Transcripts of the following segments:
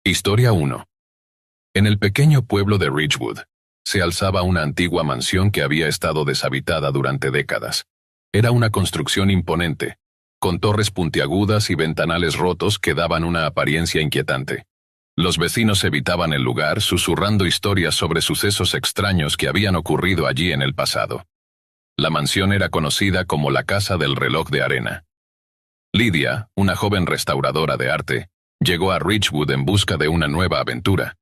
Historia 1. En el pequeño pueblo de Ridgewood, se alzaba una antigua mansión que había estado deshabitada durante décadas. Era una construcción imponente, con torres puntiagudas y ventanales rotos que daban una apariencia inquietante. Los vecinos evitaban el lugar susurrando historias sobre sucesos extraños que habían ocurrido allí en el pasado. La mansión era conocida como la Casa del Reloj de Arena. Lydia, una joven restauradora de arte, llegó a Ridgewood en busca de una nueva aventura.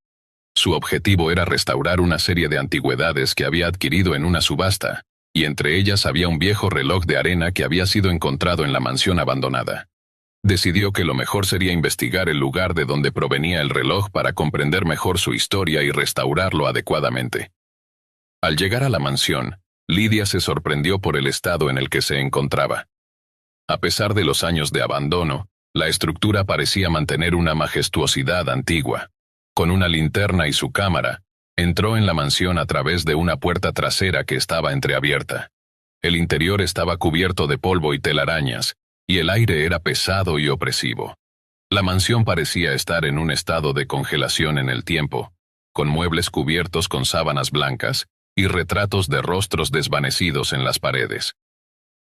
Su objetivo era restaurar una serie de antigüedades que había adquirido en una subasta, y entre ellas había un viejo reloj de arena que había sido encontrado en la mansión abandonada. Decidió que lo mejor sería investigar el lugar de donde provenía el reloj para comprender mejor su historia y restaurarlo adecuadamente. Al llegar a la mansión, Lydia se sorprendió por el estado en el que se encontraba. A pesar de los años de abandono, la estructura parecía mantener una majestuosidad antigua. Con una linterna y su cámara, entró en la mansión a través de una puerta trasera que estaba entreabierta. El interior estaba cubierto de polvo y telarañas, y el aire era pesado y opresivo. La mansión parecía estar en un estado de congelación en el tiempo, con muebles cubiertos con sábanas blancas y retratos de rostros desvanecidos en las paredes.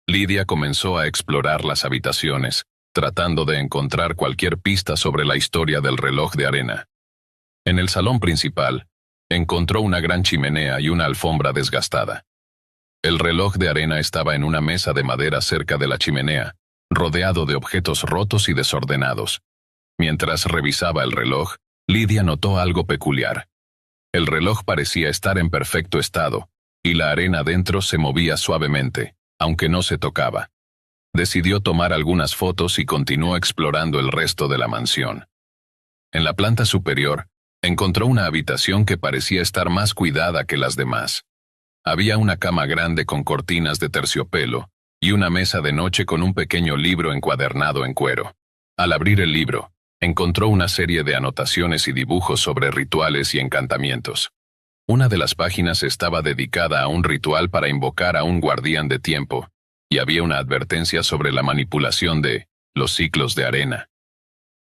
Lydia comenzó a explorar las habitaciones, tratando de encontrar cualquier pista sobre la historia del reloj de arena. En el salón principal, encontró una gran chimenea y una alfombra desgastada. El reloj de arena estaba en una mesa de madera cerca de la chimenea, rodeado de objetos rotos y desordenados. Mientras revisaba el reloj, Lydia notó algo peculiar. El reloj parecía estar en perfecto estado, y la arena dentro se movía suavemente, aunque no se tocaba. Decidió tomar algunas fotos y continuó explorando el resto de la mansión. En la planta superior, encontró una habitación que parecía estar más cuidada que las demás. Había una cama grande con cortinas de terciopelo y una mesa de noche con un pequeño libro encuadernado en cuero. Al abrir el libro, encontró una serie de anotaciones y dibujos sobre rituales y encantamientos. Una de las páginas estaba dedicada a un ritual para invocar a un guardián de tiempo, y había una advertencia sobre la manipulación de los ciclos de arena.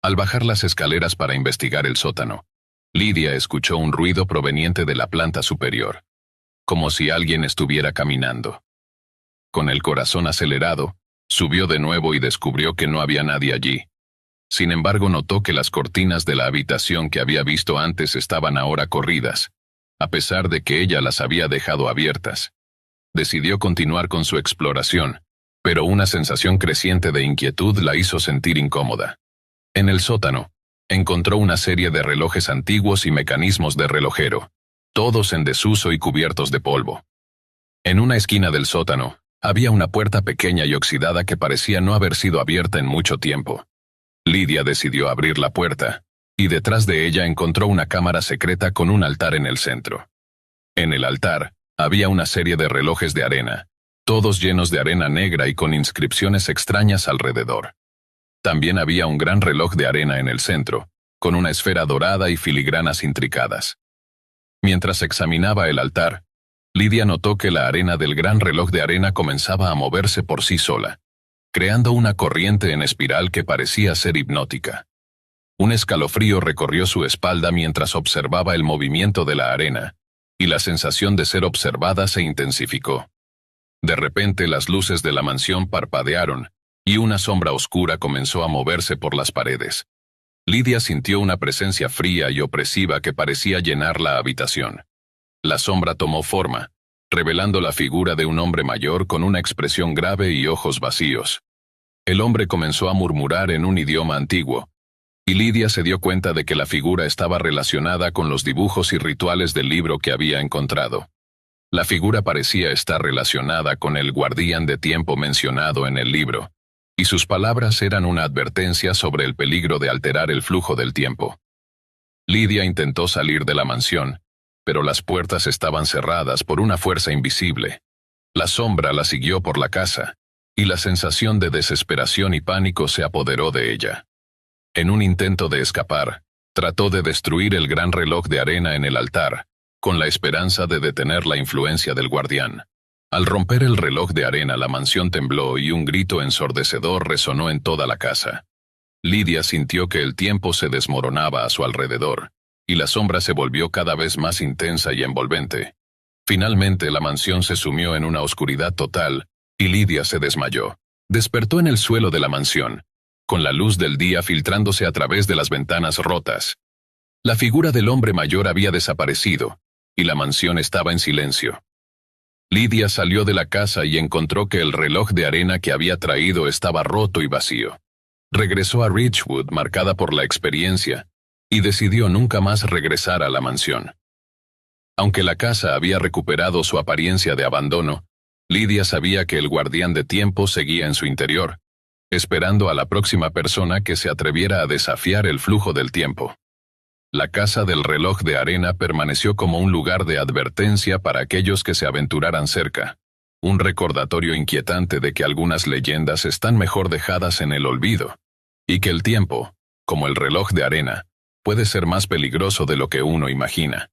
Al bajar las escaleras para investigar el sótano, Lydia escuchó un ruido proveniente de la planta superior, como si alguien estuviera caminando. Con el corazón acelerado, subió de nuevo y descubrió que no había nadie allí. Sin embargo, notó que las cortinas de la habitación que había visto antes estaban ahora corridas, a pesar de que ella las había dejado abiertas. Decidió continuar con su exploración, pero una sensación creciente de inquietud la hizo sentir incómoda. En el sótano, encontró una serie de relojes antiguos y mecanismos de relojero, todos en desuso y cubiertos de polvo. En una esquina del sótano, había una puerta pequeña y oxidada que parecía no haber sido abierta en mucho tiempo. Lydia decidió abrir la puerta, y detrás de ella encontró una cámara secreta con un altar en el centro. En el altar, había una serie de relojes de arena, todos llenos de arena negra y con inscripciones extrañas alrededor. También había un gran reloj de arena en el centro, con una esfera dorada y filigranas intricadas. Mientras examinaba el altar, Lydia notó que la arena del gran reloj de arena comenzaba a moverse por sí sola, creando una corriente en espiral que parecía ser hipnótica. Un escalofrío recorrió su espalda mientras observaba el movimiento de la arena, y la sensación de ser observada se intensificó. De repente las luces de la mansión parpadearon, y una sombra oscura comenzó a moverse por las paredes. Lydia sintió una presencia fría y opresiva que parecía llenar la habitación. La sombra tomó forma, revelando la figura de un hombre mayor con una expresión grave y ojos vacíos. El hombre comenzó a murmurar en un idioma antiguo, y Lydia se dio cuenta de que la figura estaba relacionada con los dibujos y rituales del libro que había encontrado. La figura parecía estar relacionada con el guardián de tiempo mencionado en el libro, y sus palabras eran una advertencia sobre el peligro de alterar el flujo del tiempo. Lydia intentó salir de la mansión, pero las puertas estaban cerradas por una fuerza invisible. La sombra la siguió por la casa, y la sensación de desesperación y pánico se apoderó de ella. En un intento de escapar, trató de destruir el gran reloj de arena en el altar, con la esperanza de detener la influencia del guardián. Al romper el reloj de arena, la mansión tembló y un grito ensordecedor resonó en toda la casa. Lydia sintió que el tiempo se desmoronaba a su alrededor, y la sombra se volvió cada vez más intensa y envolvente. Finalmente la mansión se sumió en una oscuridad total, y Lydia se desmayó. Despertó en el suelo de la mansión, con la luz del día filtrándose a través de las ventanas rotas. La figura del hombre mayor había desaparecido, y la mansión estaba en silencio. Lydia salió de la casa y encontró que el reloj de arena que había traído estaba roto y vacío. Regresó a Ridgewood marcada por la experiencia, y decidió nunca más regresar a la mansión. Aunque la casa había recuperado su apariencia de abandono, Lydia sabía que el guardián de tiempo seguía en su interior, esperando a la próxima persona que se atreviera a desafiar el flujo del tiempo. La casa del reloj de arena permaneció como un lugar de advertencia para aquellos que se aventuraran cerca, un recordatorio inquietante de que algunas leyendas están mejor dejadas en el olvido, y que el tiempo, como el reloj de arena, puede ser más peligroso de lo que uno imagina.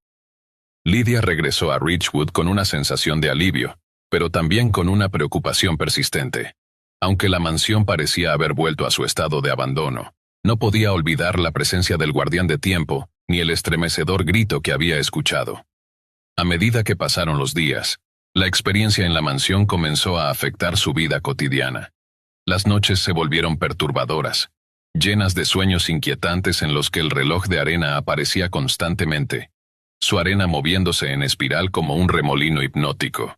Lydia regresó a Ridgewood con una sensación de alivio, pero también con una preocupación persistente. Aunque la mansión parecía haber vuelto a su estado de abandono, no podía olvidar la presencia del guardián de tiempo, ni el estremecedor grito que había escuchado. A medida que pasaron los días, la experiencia en la mansión comenzó a afectar su vida cotidiana. Las noches se volvieron perturbadoras, llenas de sueños inquietantes en los que el reloj de arena aparecía constantemente, su arena moviéndose en espiral como un remolino hipnótico.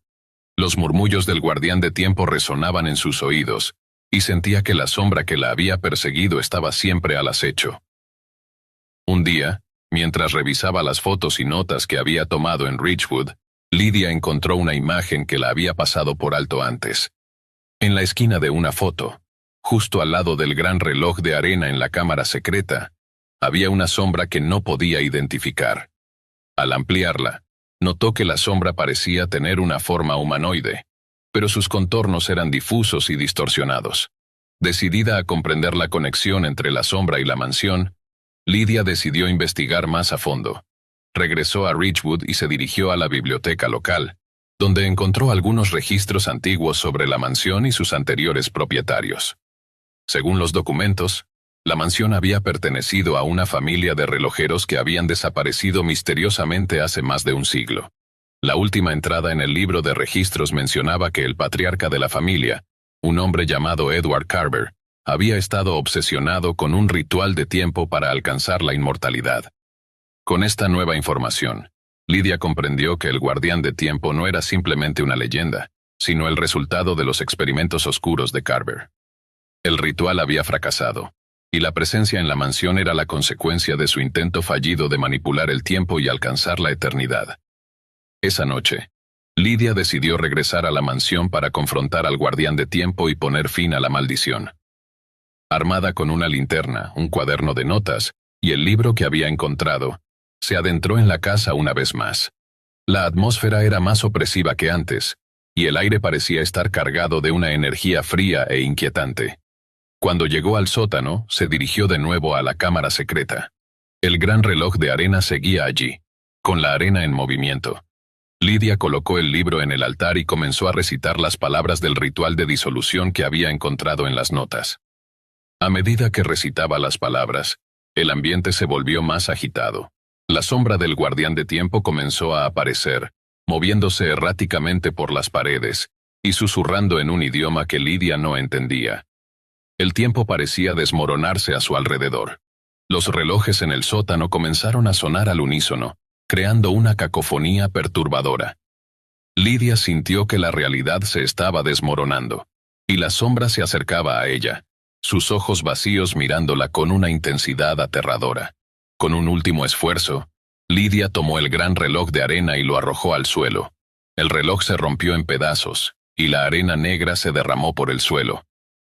Los murmullos del guardián de tiempo resonaban en sus oídos, y sentía que la sombra que la había perseguido estaba siempre al acecho. Un día, mientras revisaba las fotos y notas que había tomado en Ridgewood, Lydia encontró una imagen que la había pasado por alto antes. En la esquina de una foto, justo al lado del gran reloj de arena en la cámara secreta, había una sombra que no podía identificar. Al ampliarla, notó que la sombra parecía tener una forma humanoide, pero sus contornos eran difusos y distorsionados. Decidida a comprender la conexión entre la sombra y la mansión, Lydia decidió investigar más a fondo. Regresó a Ridgewood y se dirigió a la biblioteca local, donde encontró algunos registros antiguos sobre la mansión y sus anteriores propietarios. Según los documentos, la mansión había pertenecido a una familia de relojeros que habían desaparecido misteriosamente hace más de un siglo. La última entrada en el libro de registros mencionaba que el patriarca de la familia, un hombre llamado Edward Carver, había estado obsesionado con un ritual de tiempo para alcanzar la inmortalidad. Con esta nueva información, Lydia comprendió que el guardián de tiempo no era simplemente una leyenda, sino el resultado de los experimentos oscuros de Carver. El ritual había fracasado, y la presencia en la mansión era la consecuencia de su intento fallido de manipular el tiempo y alcanzar la eternidad. Esa noche, Lydia decidió regresar a la mansión para confrontar al guardián de tiempo y poner fin a la maldición. Armada con una linterna, un cuaderno de notas y el libro que había encontrado, se adentró en la casa una vez más. La atmósfera era más opresiva que antes, y el aire parecía estar cargado de una energía fría e inquietante. Cuando llegó al sótano, se dirigió de nuevo a la cámara secreta. El gran reloj de arena seguía allí, con la arena en movimiento. Lydia colocó el libro en el altar y comenzó a recitar las palabras del ritual de disolución que había encontrado en las notas. A medida que recitaba las palabras, el ambiente se volvió más agitado. La sombra del guardián de tiempo comenzó a aparecer, moviéndose erráticamente por las paredes, y susurrando en un idioma que Lydia no entendía. El tiempo parecía desmoronarse a su alrededor. Los relojes en el sótano comenzaron a sonar al unísono, creando una cacofonía perturbadora. Lydia sintió que la realidad se estaba desmoronando, y la sombra se acercaba a ella, sus ojos vacíos mirándola con una intensidad aterradora. Con un último esfuerzo, Lydia tomó el gran reloj de arena y lo arrojó al suelo. El reloj se rompió en pedazos, y la arena negra se derramó por el suelo.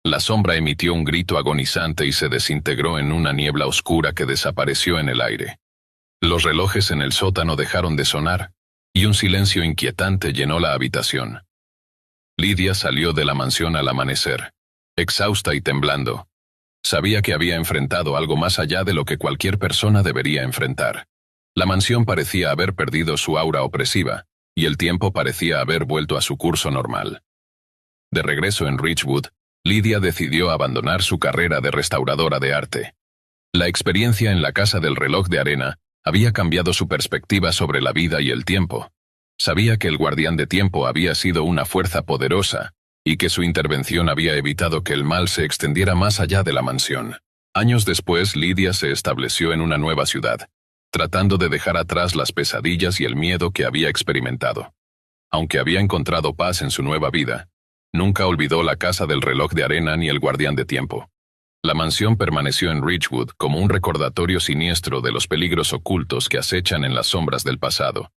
La sombra emitió un grito agonizante y se desintegró en una niebla oscura que desapareció en el aire. Los relojes en el sótano dejaron de sonar, y un silencio inquietante llenó la habitación. Lydia salió de la mansión al amanecer, exhausta y temblando. Sabía que había enfrentado algo más allá de lo que cualquier persona debería enfrentar. La mansión parecía haber perdido su aura opresiva, y el tiempo parecía haber vuelto a su curso normal. De regreso en Ridgewood, Lydia decidió abandonar su carrera de restauradora de arte. La experiencia en la casa del reloj de arena había cambiado su perspectiva sobre la vida y el tiempo. Sabía que el guardián de tiempo había sido una fuerza poderosa, y que su intervención había evitado que el mal se extendiera más allá de la mansión. Años después, Lydia se estableció en una nueva ciudad, tratando de dejar atrás las pesadillas y el miedo que había experimentado. Aunque había encontrado paz en su nueva vida, nunca olvidó la casa del reloj de arena ni el guardián de tiempo. La mansión permaneció en Ridgewood como un recordatorio siniestro de los peligros ocultos que acechan en las sombras del pasado.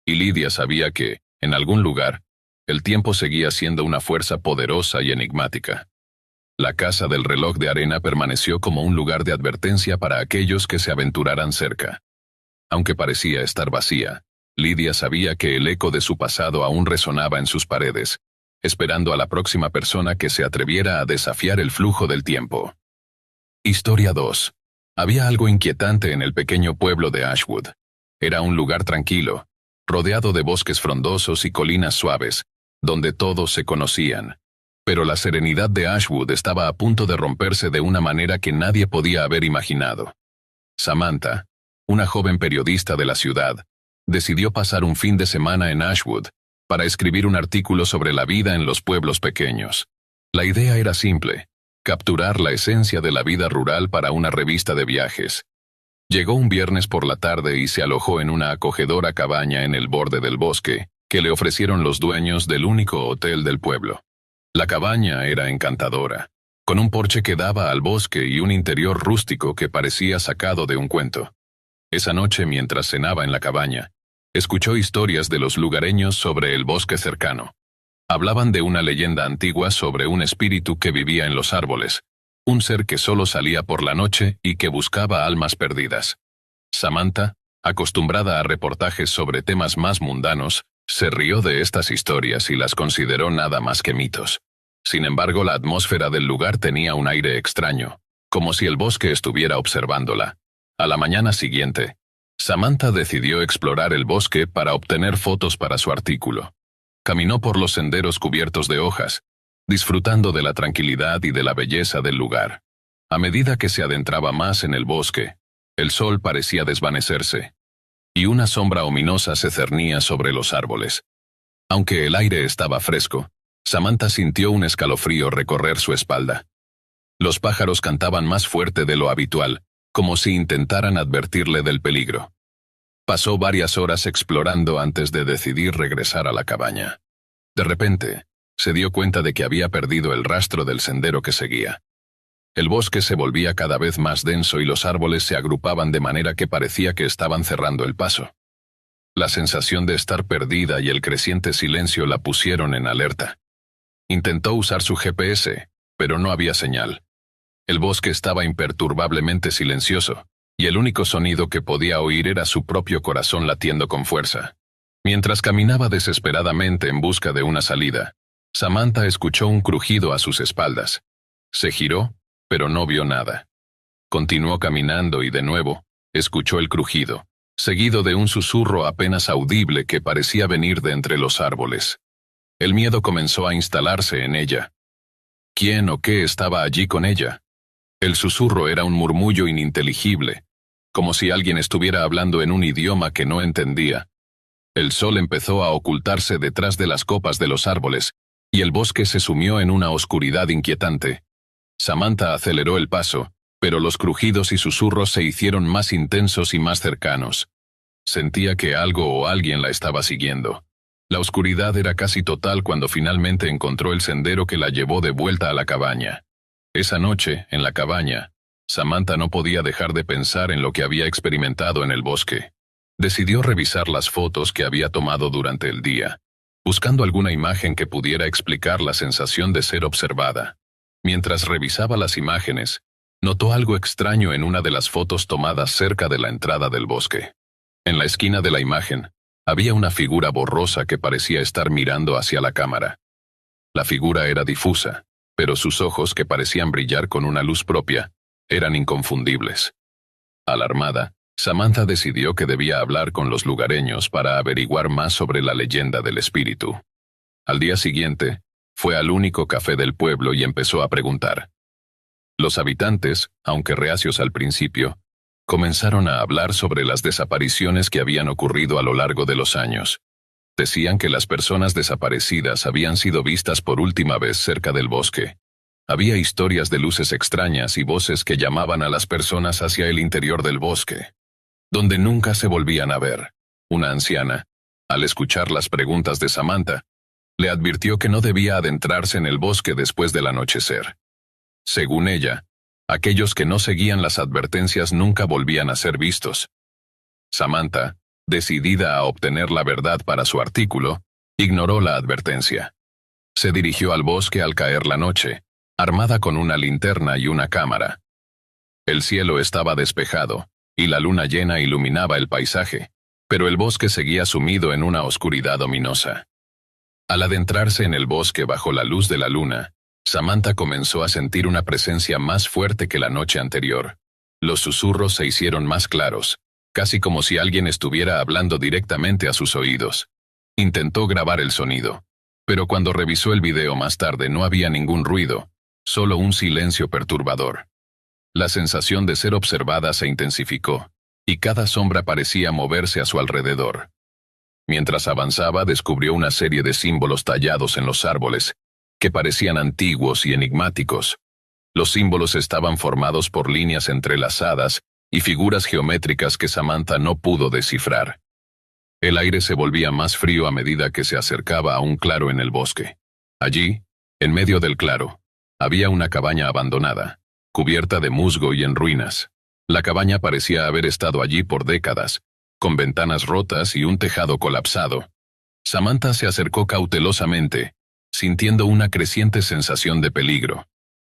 Y Lydia sabía que, en algún lugar, el tiempo seguía siendo una fuerza poderosa y enigmática. La casa del reloj de arena permaneció como un lugar de advertencia para aquellos que se aventuraran cerca. Aunque parecía estar vacía, Lydia sabía que el eco de su pasado aún resonaba en sus paredes, esperando a la próxima persona que se atreviera a desafiar el flujo del tiempo. Historia 2. Había algo inquietante en el pequeño pueblo de Ashwood. Era un lugar tranquilo, rodeado de bosques frondosos y colinas suaves, donde todos se conocían. Pero la serenidad de Ashwood estaba a punto de romperse de una manera que nadie podía haber imaginado. Samantha, una joven periodista de la ciudad, decidió pasar un fin de semana en Ashwood para escribir un artículo sobre la vida en los pueblos pequeños. La idea era simple: capturar la esencia de la vida rural para una revista de viajes. Llegó un viernes por la tarde y se alojó en una acogedora cabaña en el borde del bosque, que le ofrecieron los dueños del único hotel del pueblo. La cabaña era encantadora, con un porche que daba al bosque y un interior rústico que parecía sacado de un cuento. Esa noche, mientras cenaba en la cabaña, escuchó historias de los lugareños sobre el bosque cercano. Hablaban de una leyenda antigua sobre un espíritu que vivía en los árboles, un ser que solo salía por la noche y que buscaba almas perdidas. Samantha, acostumbrada a reportajes sobre temas más mundanos, se rió de estas historias y las consideró nada más que mitos. Sin embargo, la atmósfera del lugar tenía un aire extraño, como si el bosque estuviera observándola. A la mañana siguiente, Samantha decidió explorar el bosque para obtener fotos para su artículo. Caminó por los senderos cubiertos de hojas, disfrutando de la tranquilidad y de la belleza del lugar. A medida que se adentraba más en el bosque, el sol parecía desvanecerse, y una sombra ominosa se cernía sobre los árboles. Aunque el aire estaba fresco, Samantha sintió un escalofrío recorrer su espalda. Los pájaros cantaban más fuerte de lo habitual, como si intentaran advertirle del peligro. Pasó varias horas explorando antes de decidir regresar a la cabaña. De repente, se dio cuenta de que había perdido el rastro del sendero que seguía. El bosque se volvía cada vez más denso y los árboles se agrupaban de manera que parecía que estaban cerrando el paso. La sensación de estar perdida y el creciente silencio la pusieron en alerta. Intentó usar su GPS, pero no había señal. El bosque estaba imperturbablemente silencioso, y el único sonido que podía oír era su propio corazón latiendo con fuerza. Mientras caminaba desesperadamente en busca de una salida, Samantha escuchó un crujido a sus espaldas. Se giró, pero no vio nada. Continuó caminando y de nuevo, escuchó el crujido, seguido de un susurro apenas audible que parecía venir de entre los árboles. El miedo comenzó a instalarse en ella. ¿Quién o qué estaba allí con ella? El susurro era un murmullo ininteligible, como si alguien estuviera hablando en un idioma que no entendía. El sol empezó a ocultarse detrás de las copas de los árboles, y el bosque se sumió en una oscuridad inquietante. Samantha aceleró el paso, pero los crujidos y susurros se hicieron más intensos y más cercanos. Sentía que algo o alguien la estaba siguiendo. La oscuridad era casi total cuando finalmente encontró el sendero que la llevó de vuelta a la cabaña. Esa noche, en la cabaña, Samantha no podía dejar de pensar en lo que había experimentado en el bosque. Decidió revisar las fotos que había tomado durante el día, buscando alguna imagen que pudiera explicar la sensación de ser observada. Mientras revisaba las imágenes, notó algo extraño en una de las fotos tomadas cerca de la entrada del bosque. En la esquina de la imagen, había una figura borrosa que parecía estar mirando hacia la cámara. La figura era difusa, pero sus ojos, que parecían brillar con una luz propia, eran inconfundibles. Alarmada, Samantha decidió que debía hablar con los lugareños para averiguar más sobre la leyenda del espíritu. Al día siguiente, Fue al único café del pueblo y empezó a preguntar. Los habitantes, aunque reacios al principio, comenzaron a hablar sobre las desapariciones que habían ocurrido a lo largo de los años. Decían que las personas desaparecidas habían sido vistas por última vez cerca del bosque. Había historias de luces extrañas y voces que llamaban a las personas hacia el interior del bosque, donde nunca se volvían a ver. Una anciana, al escuchar las preguntas de Samantha, le advirtió que no debía adentrarse en el bosque después del anochecer. Según ella, aquellos que no seguían las advertencias nunca volvían a ser vistos. Samantha, decidida a obtener la verdad para su artículo, ignoró la advertencia. Se dirigió al bosque al caer la noche, armada con una linterna y una cámara. El cielo estaba despejado, y la luna llena iluminaba el paisaje, pero el bosque seguía sumido en una oscuridad ominosa. Al adentrarse en el bosque bajo la luz de la luna, Samantha comenzó a sentir una presencia más fuerte que la noche anterior. Los susurros se hicieron más claros, casi como si alguien estuviera hablando directamente a sus oídos. Intentó grabar el sonido, pero cuando revisó el video más tarde no había ningún ruido, solo un silencio perturbador. La sensación de ser observada se intensificó, y cada sombra parecía moverse a su alrededor. Mientras avanzaba, descubrió una serie de símbolos tallados en los árboles, que parecían antiguos y enigmáticos. Los símbolos estaban formados por líneas entrelazadas y figuras geométricas que Samantha no pudo descifrar. El aire se volvía más frío a medida que se acercaba a un claro en el bosque. Allí, en medio del claro, había una cabaña abandonada, cubierta de musgo y en ruinas. La cabaña parecía haber estado allí por décadas, con ventanas rotas y un tejado colapsado. Samantha se acercó cautelosamente, sintiendo una creciente sensación de peligro.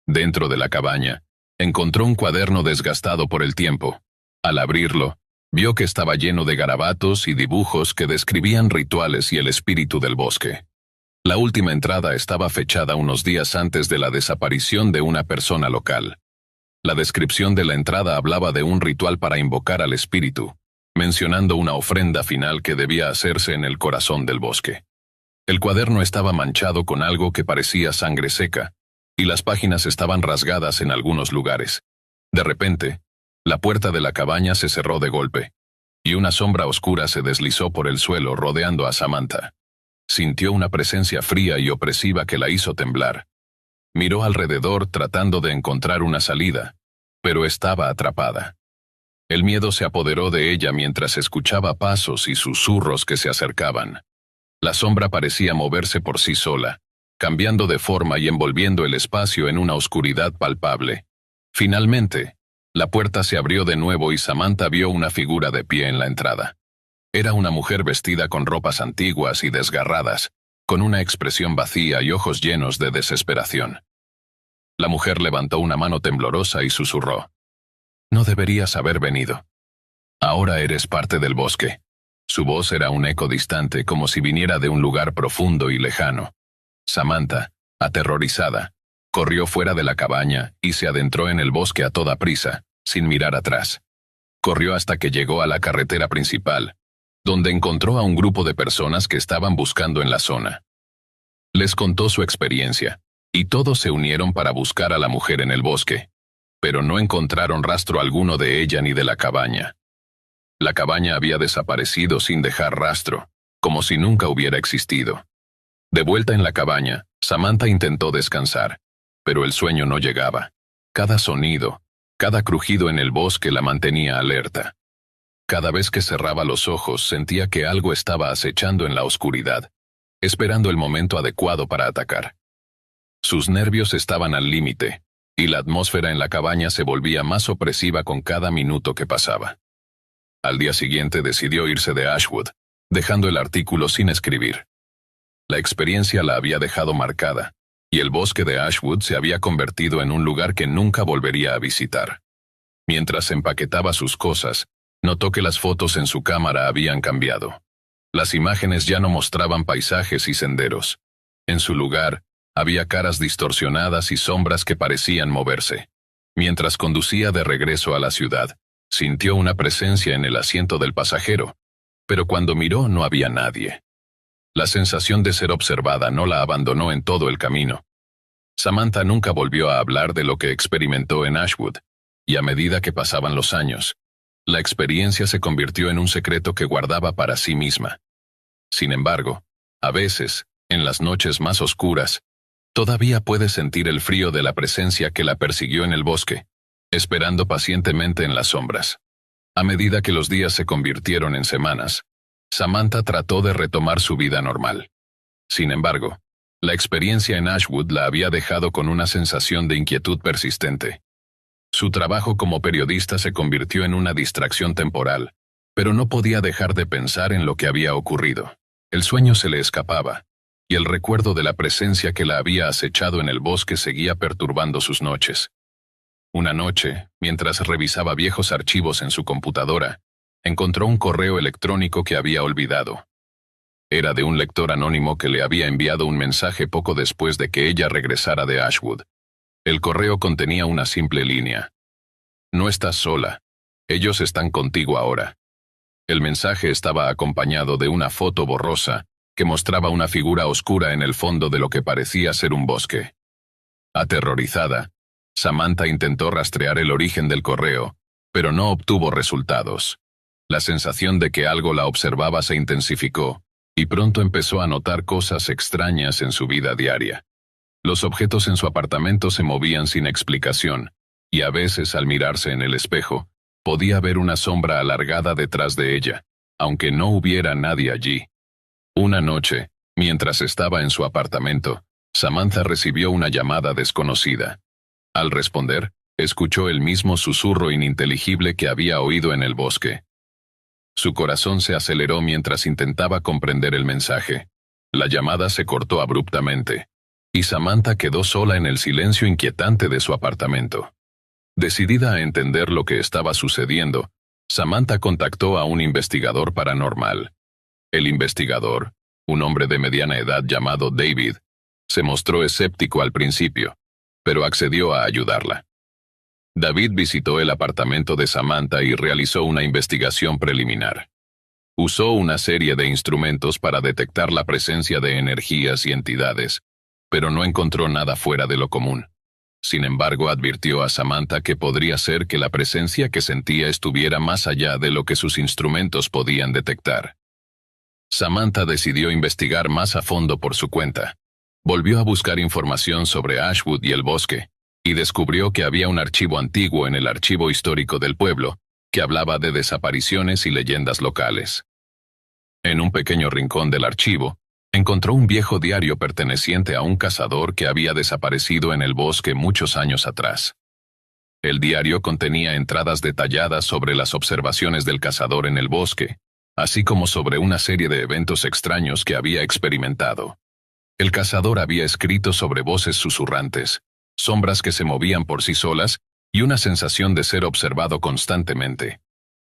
Dentro de la cabaña, encontró un cuaderno desgastado por el tiempo. Al abrirlo, vio que estaba lleno de garabatos y dibujos que describían rituales y el espíritu del bosque. La última entrada estaba fechada unos días antes de la desaparición de una persona local. La descripción de la entrada hablaba de un ritual para invocar al espíritu, mencionando una ofrenda final que debía hacerse en el corazón del bosque. El cuaderno estaba manchado con algo que parecía sangre seca, y las páginas estaban rasgadas en algunos lugares. De repente, la puerta de la cabaña se cerró de golpe, y una sombra oscura se deslizó por el suelo rodeando a Samantha. Sintió una presencia fría y opresiva que la hizo temblar. Miró alrededor tratando de encontrar una salida, pero estaba atrapada. El miedo se apoderó de ella mientras escuchaba pasos y susurros que se acercaban. La sombra parecía moverse por sí sola, cambiando de forma y envolviendo el espacio en una oscuridad palpable. Finalmente, la puerta se abrió de nuevo y Samantha vio una figura de pie en la entrada. Era una mujer vestida con ropas antiguas y desgarradas, con una expresión vacía y ojos llenos de desesperación. La mujer levantó una mano temblorosa y susurró: «No deberías haber venido. Ahora eres parte del bosque». Su voz era un eco distante, como si viniera de un lugar profundo y lejano. Samantha, aterrorizada, corrió fuera de la cabaña y se adentró en el bosque a toda prisa, sin mirar atrás. Corrió hasta que llegó a la carretera principal, donde encontró a un grupo de personas que estaban buscando en la zona. Les contó su experiencia, y todos se unieron para buscar a la mujer en el bosque, pero no encontraron rastro alguno de ella ni de la cabaña. La cabaña había desaparecido sin dejar rastro, como si nunca hubiera existido. De vuelta en la cabaña, Samantha intentó descansar, pero el sueño no llegaba. Cada sonido, cada crujido en el bosque la mantenía alerta. Cada vez que cerraba los ojos sentía que algo estaba acechando en la oscuridad, esperando el momento adecuado para atacar. Sus nervios estaban al límite, y la atmósfera en la cabaña se volvía más opresiva con cada minuto que pasaba. Al día siguiente decidió irse de Ashwood, dejando el artículo sin escribir. La experiencia la había dejado marcada, y el bosque de Ashwood se había convertido en un lugar que nunca volvería a visitar. Mientras empaquetaba sus cosas, notó que las fotos en su cámara habían cambiado. Las imágenes ya no mostraban paisajes y senderos. En su lugar, había caras distorsionadas y sombras que parecían moverse. Mientras conducía de regreso a la ciudad, sintió una presencia en el asiento del pasajero, pero cuando miró no había nadie. La sensación de ser observada no la abandonó en todo el camino. Samantha nunca volvió a hablar de lo que experimentó en Ashwood, y a medida que pasaban los años, la experiencia se convirtió en un secreto que guardaba para sí misma. Sin embargo, a veces, en las noches más oscuras, todavía puede sentir el frío de la presencia que la persiguió en el bosque, esperando pacientemente en las sombras. A medida que los días se convirtieron en semanas, Samantha trató de retomar su vida normal. Sin embargo, la experiencia en Ashwood la había dejado con una sensación de inquietud persistente. Su trabajo como periodista se convirtió en una distracción temporal, pero no podía dejar de pensar en lo que había ocurrido. El sueño se le escapaba, y el recuerdo de la presencia que la había acechado en el bosque seguía perturbando sus noches. Una noche, mientras revisaba viejos archivos en su computadora, encontró un correo electrónico que había olvidado. Era de un lector anónimo que le había enviado un mensaje poco después de que ella regresara de Ashwood. El correo contenía una simple línea. No estás sola. Ellos están contigo ahora. El mensaje estaba acompañado de una foto borrosa que mostraba una figura oscura en el fondo de lo que parecía ser un bosque. Aterrorizada, Samantha intentó rastrear el origen del correo, pero no obtuvo resultados. La sensación de que algo la observaba se intensificó, y pronto empezó a notar cosas extrañas en su vida diaria. Los objetos en su apartamento se movían sin explicación, y a veces al mirarse en el espejo, podía ver una sombra alargada detrás de ella, aunque no hubiera nadie allí. Una noche, mientras estaba en su apartamento, Samantha recibió una llamada desconocida. Al responder, escuchó el mismo susurro ininteligible que había oído en el bosque. Su corazón se aceleró mientras intentaba comprender el mensaje. La llamada se cortó abruptamente, y Samantha quedó sola en el silencio inquietante de su apartamento. Decidida a entender lo que estaba sucediendo, Samantha contactó a un investigador paranormal. El investigador, un hombre de mediana edad llamado David, se mostró escéptico al principio, pero accedió a ayudarla. David visitó el apartamento de Samantha y realizó una investigación preliminar. Usó una serie de instrumentos para detectar la presencia de energías y entidades, pero no encontró nada fuera de lo común. Sin embargo, advirtió a Samantha que podría ser que la presencia que sentía estuviera más allá de lo que sus instrumentos podían detectar. Samantha decidió investigar más a fondo por su cuenta. Volvió a buscar información sobre Ashwood y el bosque, y descubrió que había un archivo antiguo en el archivo histórico del pueblo, que hablaba de desapariciones y leyendas locales. En un pequeño rincón del archivo, encontró un viejo diario perteneciente a un cazador que había desaparecido en el bosque muchos años atrás. El diario contenía entradas detalladas sobre las observaciones del cazador en el bosque, así como sobre una serie de eventos extraños que había experimentado. El cazador había escrito sobre voces susurrantes, sombras que se movían por sí solas y una sensación de ser observado constantemente.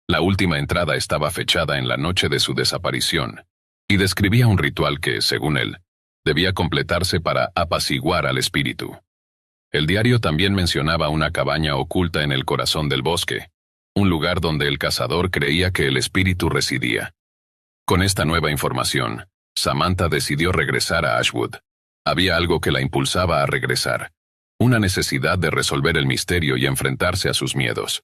La última entrada estaba fechada en la noche de su desaparición, y describía un ritual que, según él, debía completarse para apaciguar al espíritu. El diario también mencionaba una cabaña oculta en el corazón del bosque, un lugar donde el cazador creía que el espíritu residía. Con esta nueva información, Samantha decidió regresar a Ashwood. Había algo que la impulsaba a regresar, una necesidad de resolver el misterio y enfrentarse a sus miedos.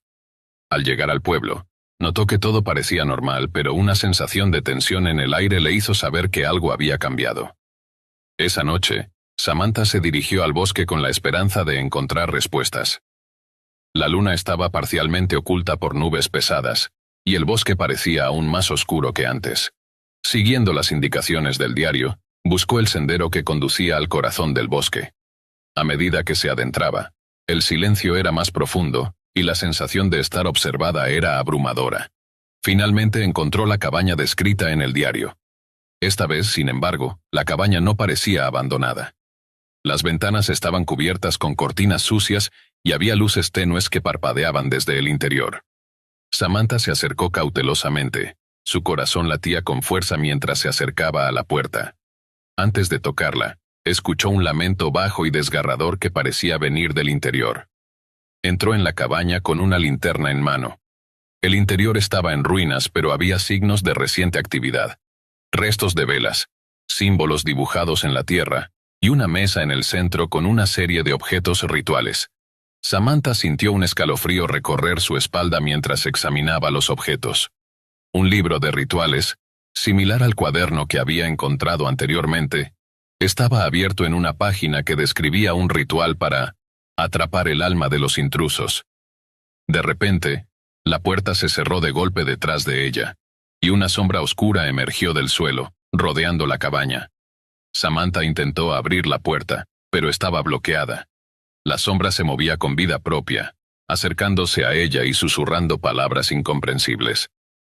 Al llegar al pueblo, notó que todo parecía normal, pero una sensación de tensión en el aire le hizo saber que algo había cambiado. Esa noche, Samantha se dirigió al bosque con la esperanza de encontrar respuestas. La luna estaba parcialmente oculta por nubes pesadas, y el bosque parecía aún más oscuro que antes. Siguiendo las indicaciones del diario, buscó el sendero que conducía al corazón del bosque. A medida que se adentraba, el silencio era más profundo, y la sensación de estar observada era abrumadora. Finalmente encontró la cabaña descrita en el diario. Esta vez, sin embargo, la cabaña no parecía abandonada. Las ventanas estaban cubiertas con cortinas sucias y había luces tenues que parpadeaban desde el interior. Samantha se acercó cautelosamente. Su corazón latía con fuerza mientras se acercaba a la puerta. Antes de tocarla, escuchó un lamento bajo y desgarrador que parecía venir del interior. Entró en la cabaña con una linterna en mano. El interior estaba en ruinas, pero había signos de reciente actividad. Restos de velas, símbolos dibujados en la tierra, y una mesa en el centro con una serie de objetos rituales. Samantha sintió un escalofrío recorrer su espalda mientras examinaba los objetos. Un libro de rituales, similar al cuaderno que había encontrado anteriormente, estaba abierto en una página que describía un ritual para atrapar el alma de los intrusos. De repente, la puerta se cerró de golpe detrás de ella, y una sombra oscura emergió del suelo, rodeando la cabaña. Samantha intentó abrir la puerta, pero estaba bloqueada. La sombra se movía con vida propia, acercándose a ella y susurrando palabras incomprensibles.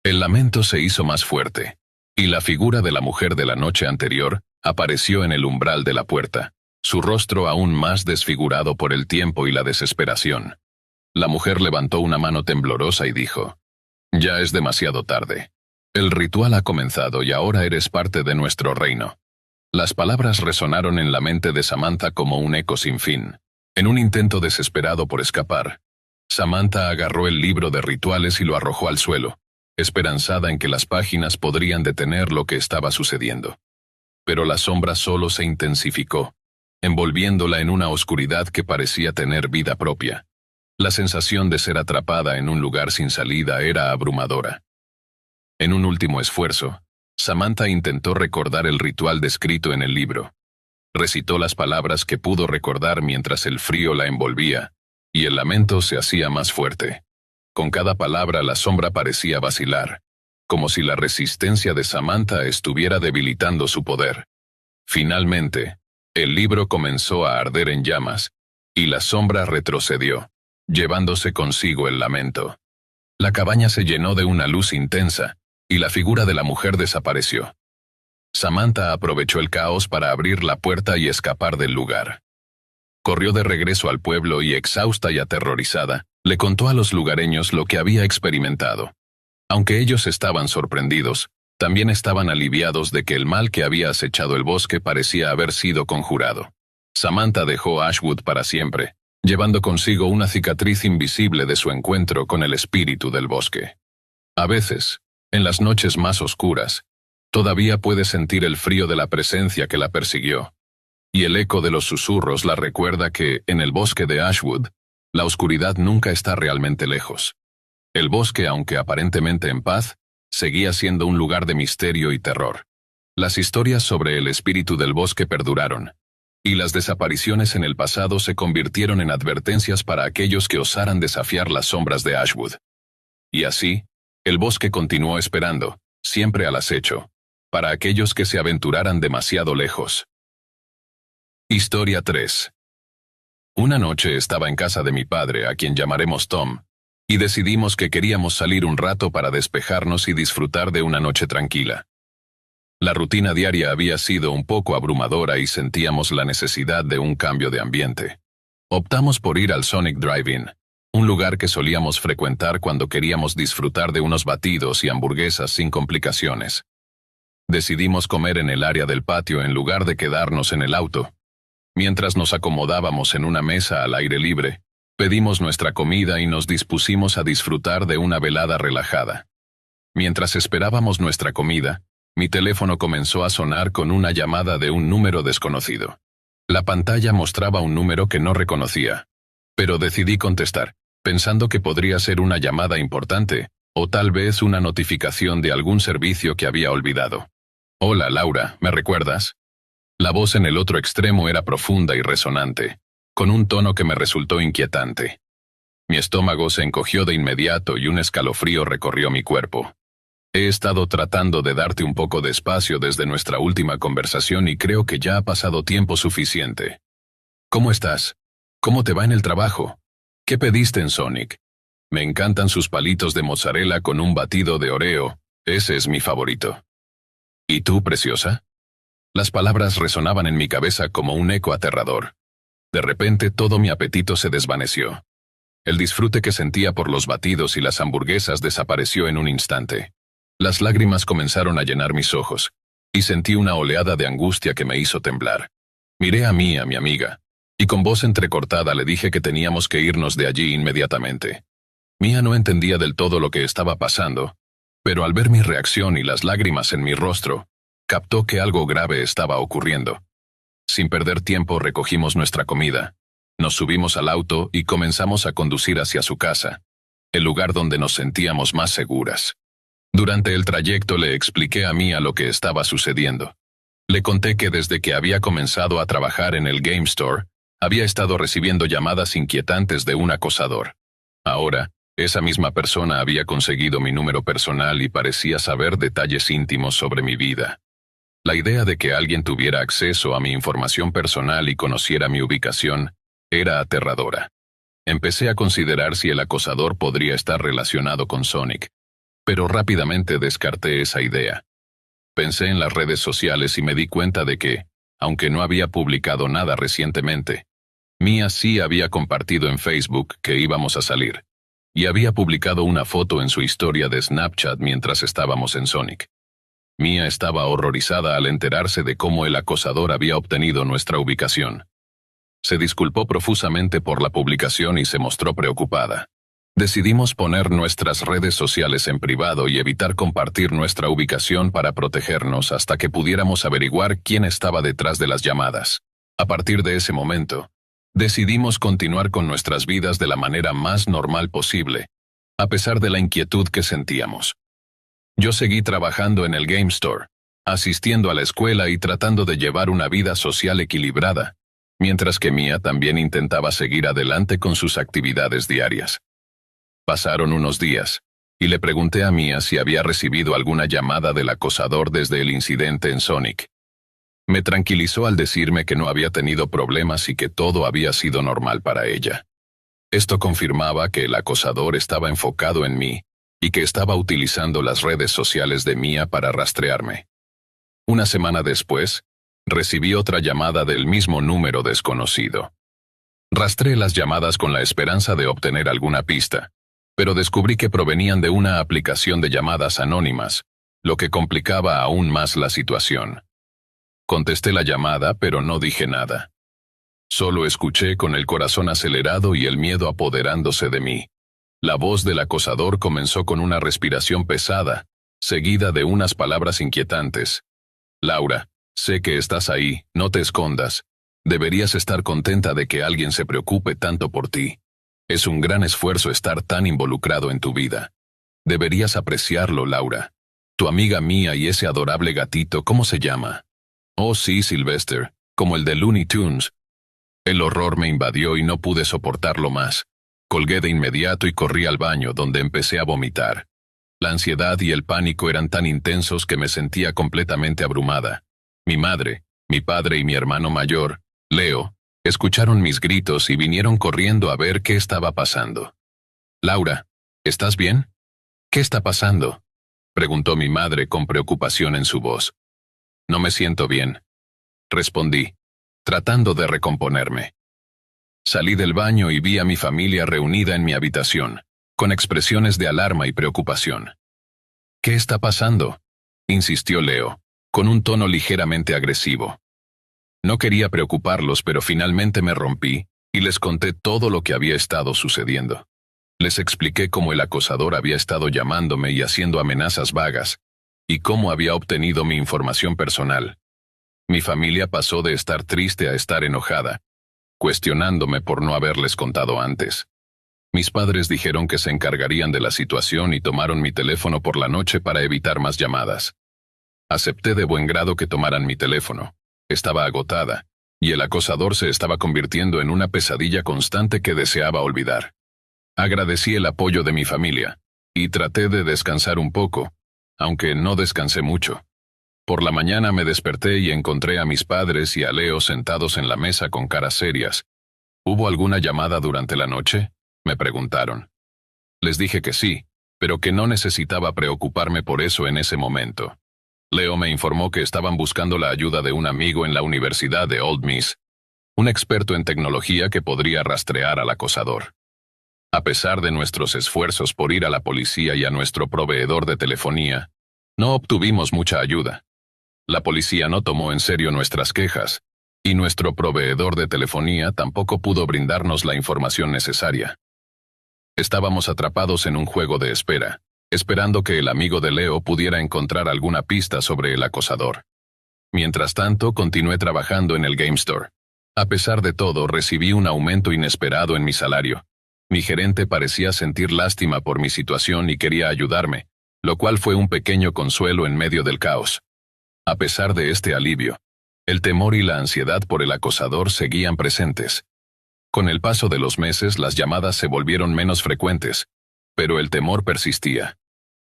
El lamento se hizo más fuerte, y la figura de la mujer de la noche anterior apareció en el umbral de la puerta, su rostro aún más desfigurado por el tiempo y la desesperación. La mujer levantó una mano temblorosa y dijo: «Ya es demasiado tarde. El ritual ha comenzado y ahora eres parte de nuestro reino». Las palabras resonaron en la mente de Samantha como un eco sin fin. En un intento desesperado por escapar, Samantha agarró el libro de rituales y lo arrojó al suelo, esperanzada en que las páginas podrían detener lo que estaba sucediendo. Pero la sombra solo se intensificó, envolviéndola en una oscuridad que parecía tener vida propia. La sensación de ser atrapada en un lugar sin salida era abrumadora. En un último esfuerzo, Samantha intentó recordar el ritual descrito en el libro. Recitó las palabras que pudo recordar mientras el frío la envolvía, y el lamento se hacía más fuerte. Con cada palabra la sombra parecía vacilar, como si la resistencia de Samantha estuviera debilitando su poder. Finalmente, el libro comenzó a arder en llamas, y la sombra retrocedió, llevándose consigo el lamento. La cabaña se llenó de una luz intensa, y la figura de la mujer desapareció. Samantha aprovechó el caos para abrir la puerta y escapar del lugar. Corrió de regreso al pueblo y, exhausta y aterrorizada, le contó a los lugareños lo que había experimentado. Aunque ellos estaban sorprendidos, también estaban aliviados de que el mal que había acechado el bosque parecía haber sido conjurado. Samantha dejó Ashwood para siempre, llevando consigo una cicatriz invisible de su encuentro con el espíritu del bosque. A veces, en las noches más oscuras, todavía puede sentir el frío de la presencia que la persiguió, y el eco de los susurros la recuerda que, en el bosque de Ashwood, la oscuridad nunca está realmente lejos. El bosque, aunque aparentemente en paz, seguía siendo un lugar de misterio y terror. Las historias sobre el espíritu del bosque perduraron, y las desapariciones en el pasado se convirtieron en advertencias para aquellos que osaran desafiar las sombras de Ashwood. Y así, el bosque continuó esperando, siempre al acecho, para aquellos que se aventuraran demasiado lejos. Historia 3. Una noche estaba en casa de mi padre, a quien llamaremos Tom, y decidimos que queríamos salir un rato para despejarnos y disfrutar de una noche tranquila. La rutina diaria había sido un poco abrumadora y sentíamos la necesidad de un cambio de ambiente. Optamos por ir al Sonic Drive-In, un lugar que solíamos frecuentar cuando queríamos disfrutar de unos batidos y hamburguesas sin complicaciones. Decidimos comer en el área del patio en lugar de quedarnos en el auto. Mientras nos acomodábamos en una mesa al aire libre, pedimos nuestra comida y nos dispusimos a disfrutar de una velada relajada. Mientras esperábamos nuestra comida, mi teléfono comenzó a sonar con una llamada de un número desconocido. La pantalla mostraba un número que no reconocía, pero decidí contestar, pensando que podría ser una llamada importante, o tal vez una notificación de algún servicio que había olvidado. «Hola, Laura, ¿me recuerdas?» La voz en el otro extremo era profunda y resonante, con un tono que me resultó inquietante. Mi estómago se encogió de inmediato y un escalofrío recorrió mi cuerpo. He estado tratando de darte un poco de espacio desde nuestra última conversación y creo que ya ha pasado tiempo suficiente. ¿Cómo estás? ¿Cómo te va en el trabajo? ¿Qué pediste en Sonic? Me encantan sus palitos de mozzarella con un batido de Oreo, ese es mi favorito. ¿Y tú, preciosa? Las palabras resonaban en mi cabeza como un eco aterrador. De repente todo mi apetito se desvaneció. El disfrute que sentía por los batidos y las hamburguesas desapareció en un instante. Las lágrimas comenzaron a llenar mis ojos, y sentí una oleada de angustia que me hizo temblar. Miré a mi amiga, y con voz entrecortada le dije que teníamos que irnos de allí inmediatamente. Mía no entendía del todo lo que estaba pasando, pero al ver mi reacción y las lágrimas en mi rostro, captó que algo grave estaba ocurriendo. Sin perder tiempo recogimos nuestra comida, nos subimos al auto y comenzamos a conducir hacia su casa, el lugar donde nos sentíamos más seguras. Durante el trayecto le expliqué a Mia lo que estaba sucediendo. Le conté que desde que había comenzado a trabajar en el Game Store, había estado recibiendo llamadas inquietantes de un acosador. Ahora, esa misma persona había conseguido mi número personal y parecía saber detalles íntimos sobre mi vida. La idea de que alguien tuviera acceso a mi información personal y conociera mi ubicación era aterradora. Empecé a considerar si el acosador podría estar relacionado con Sonic, pero rápidamente descarté esa idea. Pensé en las redes sociales y me di cuenta de que, aunque no había publicado nada recientemente, Mia sí había compartido en Facebook que íbamos a salir, y había publicado una foto en su historia de Snapchat mientras estábamos en Sonic. Mia estaba horrorizada al enterarse de cómo el acosador había obtenido nuestra ubicación. Se disculpó profusamente por la publicación y se mostró preocupada. Decidimos poner nuestras redes sociales en privado y evitar compartir nuestra ubicación para protegernos hasta que pudiéramos averiguar quién estaba detrás de las llamadas. A partir de ese momento, decidimos continuar con nuestras vidas de la manera más normal posible, a pesar de la inquietud que sentíamos. Yo seguí trabajando en el Game Store, asistiendo a la escuela y tratando de llevar una vida social equilibrada, mientras que Mia también intentaba seguir adelante con sus actividades diarias. Pasaron unos días, y le pregunté a Mia si había recibido alguna llamada del acosador desde el incidente en Sonic. Me tranquilizó al decirme que no había tenido problemas y que todo había sido normal para ella. Esto confirmaba que el acosador estaba enfocado en mí y que estaba utilizando las redes sociales de Mia para rastrearme. Una semana después, recibí otra llamada del mismo número desconocido. Rastré las llamadas con la esperanza de obtener alguna pista, pero descubrí que provenían de una aplicación de llamadas anónimas, lo que complicaba aún más la situación. Contesté la llamada, pero no dije nada. Solo escuché con el corazón acelerado y el miedo apoderándose de mí. La voz del acosador comenzó con una respiración pesada, seguida de unas palabras inquietantes. Laura, sé que estás ahí, no te escondas. Deberías estar contenta de que alguien se preocupe tanto por ti. Es un gran esfuerzo estar tan involucrado en tu vida. Deberías apreciarlo, Laura. Tu amiga Mia y ese adorable gatito, ¿cómo se llama? Oh sí, Sylvester, como el de Looney Tunes. El horror me invadió y no pude soportarlo más. Colgué de inmediato y corrí al baño, donde empecé a vomitar. La ansiedad y el pánico eran tan intensos que me sentía completamente abrumada. Mi madre, mi padre y mi hermano mayor, Leo, escucharon mis gritos y vinieron corriendo a ver qué estaba pasando. Laura, ¿estás bien? ¿Qué está pasando?, preguntó mi madre con preocupación en su voz. No me siento bien, respondí, tratando de recomponerme. Salí del baño y vi a mi familia reunida en mi habitación, con expresiones de alarma y preocupación. ¿Qué está pasando?, insistió Leo, con un tono ligeramente agresivo. No quería preocuparlos, pero finalmente me rompí y les conté todo lo que había estado sucediendo. Les expliqué cómo el acosador había estado llamándome y haciendo amenazas vagas, y cómo había obtenido mi información personal. Mi familia pasó de estar triste a estar enojada, cuestionándome por no haberles contado antes. Mis padres dijeron que se encargarían de la situación y tomaron mi teléfono por la noche para evitar más llamadas. Acepté de buen grado que tomaran mi teléfono. Estaba agotada, y el acosador se estaba convirtiendo en una pesadilla constante que deseaba olvidar. Agradecí el apoyo de mi familia, y traté de descansar un poco, aunque no descansé mucho. Por la mañana me desperté y encontré a mis padres y a Leo sentados en la mesa con caras serias. ¿Hubo alguna llamada durante la noche?, me preguntaron. Les dije que sí, pero que no necesitaba preocuparme por eso en ese momento. Leo me informó que estaban buscando la ayuda de un amigo en la Universidad de Ole Miss, un experto en tecnología que podría rastrear al acosador. A pesar de nuestros esfuerzos por ir a la policía y a nuestro proveedor de telefonía, no obtuvimos mucha ayuda. La policía no tomó en serio nuestras quejas, y nuestro proveedor de telefonía tampoco pudo brindarnos la información necesaria. Estábamos atrapados en un juego de espera, esperando que el amigo de Leo pudiera encontrar alguna pista sobre el acosador. Mientras tanto, continué trabajando en el Game Store. A pesar de todo, recibí un aumento inesperado en mi salario. Mi gerente parecía sentir lástima por mi situación y quería ayudarme, lo cual fue un pequeño consuelo en medio del caos. A pesar de este alivio, el temor y la ansiedad por el acosador seguían presentes. Con el paso de los meses, las llamadas se volvieron menos frecuentes, pero el temor persistía.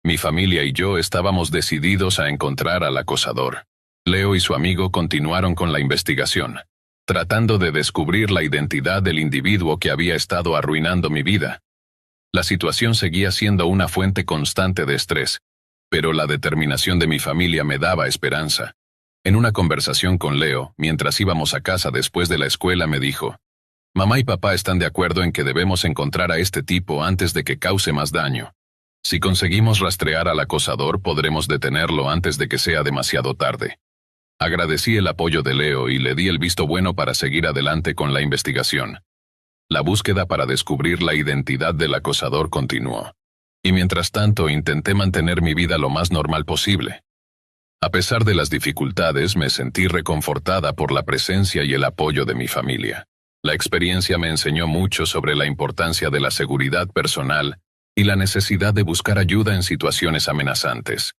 Mi familia y yo estábamos decididos a encontrar al acosador. Leo y su amigo continuaron con la investigación, tratando de descubrir la identidad del individuo que había estado arruinando mi vida. La situación seguía siendo una fuente constante de estrés, pero la determinación de mi familia me daba esperanza. En una conversación con Leo, mientras íbamos a casa después de la escuela, me dijo: «Mamá y papá están de acuerdo en que debemos encontrar a este tipo antes de que cause más daño. Si conseguimos rastrear al acosador, podremos detenerlo antes de que sea demasiado tarde». Agradecí el apoyo de Leo y le di el visto bueno para seguir adelante con la investigación. La búsqueda para descubrir la identidad del acosador continuó. Y mientras tanto intenté mantener mi vida lo más normal posible. A pesar de las dificultades, me sentí reconfortada por la presencia y el apoyo de mi familia. La experiencia me enseñó mucho sobre la importancia de la seguridad personal y la necesidad de buscar ayuda en situaciones amenazantes.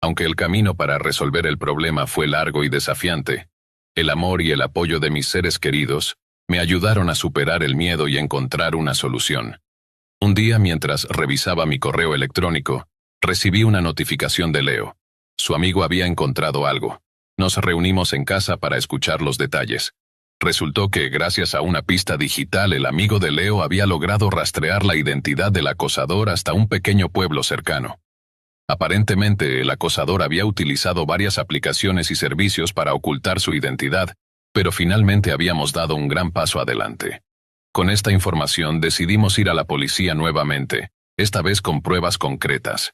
Aunque el camino para resolver el problema fue largo y desafiante, el amor y el apoyo de mis seres queridos me ayudaron a superar el miedo y encontrar una solución. Un día, mientras revisaba mi correo electrónico, recibí una notificación de Leo. Su amigo había encontrado algo. Nos reunimos en casa para escuchar los detalles. Resultó que, gracias a una pista digital, el amigo de Leo había logrado rastrear la identidad del acosador hasta un pequeño pueblo cercano. Aparentemente, el acosador había utilizado varias aplicaciones y servicios para ocultar su identidad, pero finalmente habíamos dado un gran paso adelante. Con esta información decidimos ir a la policía nuevamente, esta vez con pruebas concretas.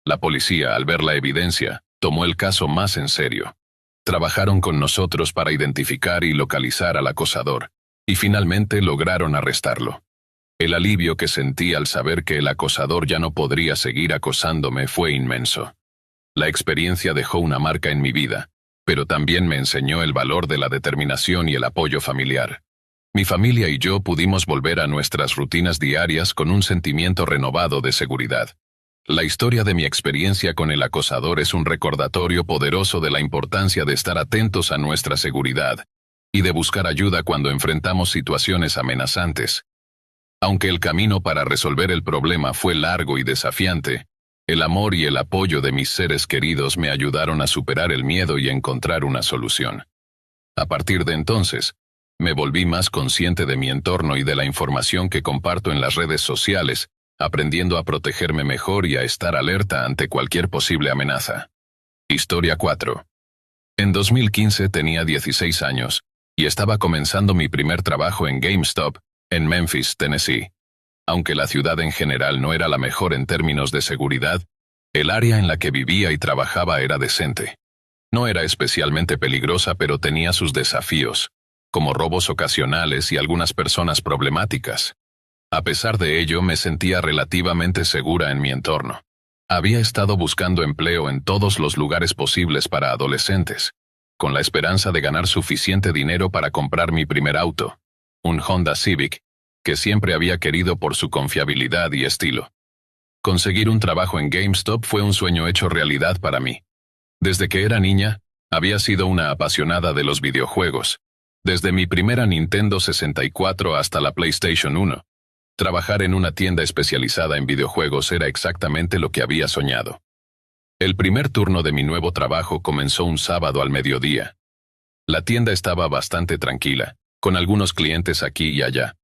La policía, al ver la evidencia, tomó el caso más en serio. Trabajaron con nosotros para identificar y localizar al acosador, y finalmente lograron arrestarlo. El alivio que sentí al saber que el acosador ya no podría seguir acosándome fue inmenso. La experiencia dejó una marca en mi vida, pero también me enseñó el valor de la determinación y el apoyo familiar. Mi familia y yo pudimos volver a nuestras rutinas diarias con un sentimiento renovado de seguridad. La historia de mi experiencia con el acosador es un recordatorio poderoso de la importancia de estar atentos a nuestra seguridad y de buscar ayuda cuando enfrentamos situaciones amenazantes. Aunque el camino para resolver el problema fue largo y desafiante, el amor y el apoyo de mis seres queridos me ayudaron a superar el miedo y encontrar una solución. A partir de entonces, me volví más consciente de mi entorno y de la información que comparto en las redes sociales, aprendiendo a protegerme mejor y a estar alerta ante cualquier posible amenaza. Historia 4. En 2015 tenía 16 años, y estaba comenzando mi primer trabajo en GameStop, en Memphis, Tennessee. Aunque la ciudad en general no era la mejor en términos de seguridad, el área en la que vivía y trabajaba era decente. No era especialmente peligrosa, pero tenía sus desafíos, como robos ocasionales y algunas personas problemáticas. A pesar de ello, me sentía relativamente segura en mi entorno. Había estado buscando empleo en todos los lugares posibles para adolescentes, con la esperanza de ganar suficiente dinero para comprar mi primer auto, un Honda Civic, que siempre había querido por su confiabilidad y estilo. Conseguir un trabajo en GameStop fue un sueño hecho realidad para mí. Desde que era niña, había sido una apasionada de los videojuegos. Desde mi primera Nintendo 64 hasta la PlayStation 1. Trabajar en una tienda especializada en videojuegos era exactamente lo que había soñado. El primer turno de mi nuevo trabajo comenzó un sábado al mediodía. La tienda estaba bastante tranquila, con algunos clientes aquí y allá.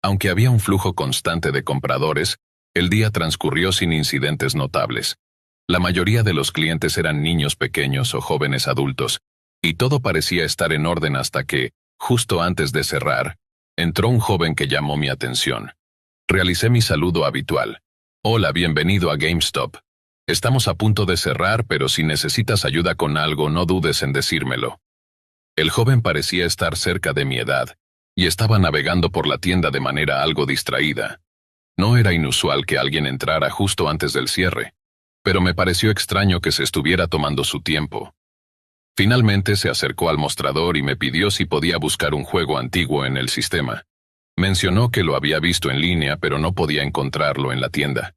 Aunque había un flujo constante de compradores, el día transcurrió sin incidentes notables. La mayoría de los clientes eran niños pequeños o jóvenes adultos, y todo parecía estar en orden hasta que, justo antes de cerrar, entró un joven que llamó mi atención. Realicé mi saludo habitual. «Hola, bienvenido a GameStop. Estamos a punto de cerrar, pero si necesitas ayuda con algo, no dudes en decírmelo». El joven parecía estar cerca de mi edad, y estaba navegando por la tienda de manera algo distraída. No era inusual que alguien entrara justo antes del cierre, pero me pareció extraño que se estuviera tomando su tiempo. Finalmente se acercó al mostrador y me pidió si podía buscar un juego antiguo en el sistema. Mencionó que lo había visto en línea, pero no podía encontrarlo en la tienda.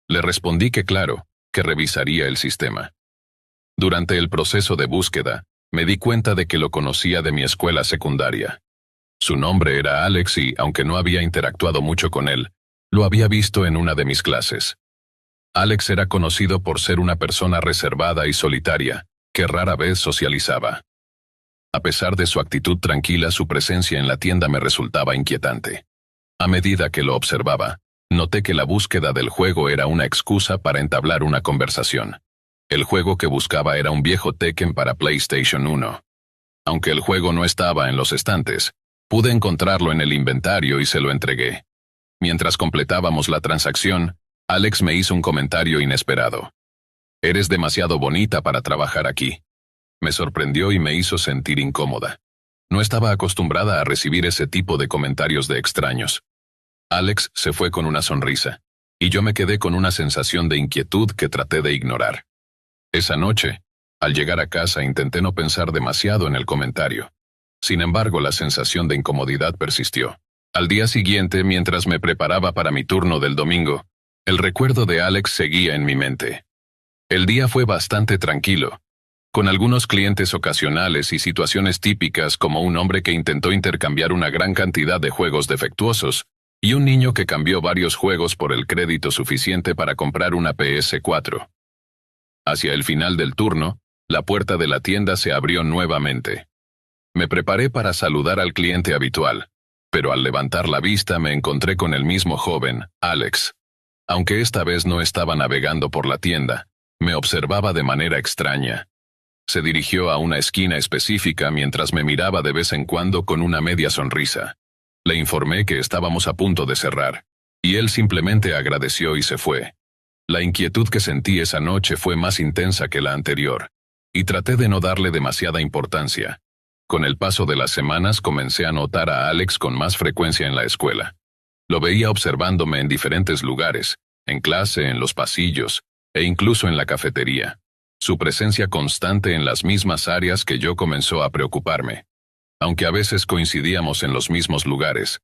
Le respondí que claro, que revisaría el sistema. Durante el proceso de búsqueda, me di cuenta de que lo conocía de mi escuela secundaria. Su nombre era Alex y, aunque no había interactuado mucho con él, lo había visto en una de mis clases. Alex era conocido por ser una persona reservada y solitaria, que rara vez socializaba. A pesar de su actitud tranquila, su presencia en la tienda me resultaba inquietante. A medida que lo observaba, noté que la búsqueda del juego era una excusa para entablar una conversación. El juego que buscaba era un viejo Tekken para PlayStation 1. Aunque el juego no estaba en los estantes, pude encontrarlo en el inventario y se lo entregué. Mientras completábamos la transacción, Alex me hizo un comentario inesperado. «Eres demasiado bonita para trabajar aquí». Me sorprendió y me hizo sentir incómoda. No estaba acostumbrada a recibir ese tipo de comentarios de extraños. Alex se fue con una sonrisa, y yo me quedé con una sensación de inquietud que traté de ignorar. Esa noche, al llegar a casa, intenté no pensar demasiado en el comentario. Sin embargo, la sensación de incomodidad persistió. Al día siguiente, mientras me preparaba para mi turno del domingo, el recuerdo de Alex seguía en mi mente. El día fue bastante tranquilo, con algunos clientes ocasionales y situaciones típicas como un hombre que intentó intercambiar una gran cantidad de juegos defectuosos y un niño que cambió varios juegos por el crédito suficiente para comprar una PS4. Hacia el final del turno, la puerta de la tienda se abrió nuevamente. Me preparé para saludar al cliente habitual, pero al levantar la vista me encontré con el mismo joven, Alex. Aunque esta vez no estaba navegando por la tienda, me observaba de manera extraña. Se dirigió a una esquina específica mientras me miraba de vez en cuando con una media sonrisa. Le informé que estábamos a punto de cerrar, y él simplemente agradeció y se fue. La inquietud que sentí esa noche fue más intensa que la anterior, y traté de no darle demasiada importancia. Con el paso de las semanas comencé a notar a Alex con más frecuencia en la escuela. Lo veía observándome en diferentes lugares, en clase, en los pasillos, e incluso en la cafetería. Su presencia constante en las mismas áreas que yo comenzó a preocuparme. Aunque a veces coincidíamos en los mismos lugares,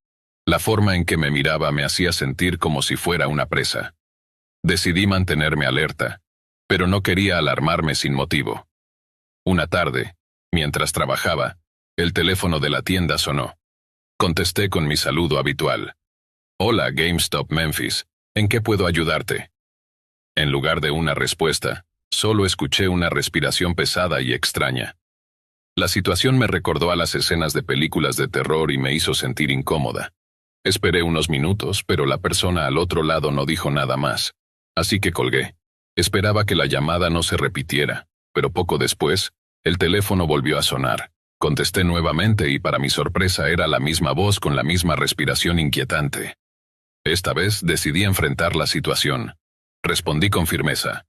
la forma en que me miraba me hacía sentir como si fuera una presa. Decidí mantenerme alerta, pero no quería alarmarme sin motivo. Una tarde, mientras trabajaba, el teléfono de la tienda sonó. Contesté con mi saludo habitual. «Hola, GameStop Memphis, ¿en qué puedo ayudarte?» En lugar de una respuesta, solo escuché una respiración pesada y extraña. La situación me recordó a las escenas de películas de terror y me hizo sentir incómoda. Esperé unos minutos, pero la persona al otro lado no dijo nada más. Así que colgué. Esperaba que la llamada no se repitiera, pero poco después, el teléfono volvió a sonar. Contesté nuevamente y para mi sorpresa era la misma voz con la misma respiración inquietante. Esta vez decidí enfrentar la situación. Respondí con firmeza.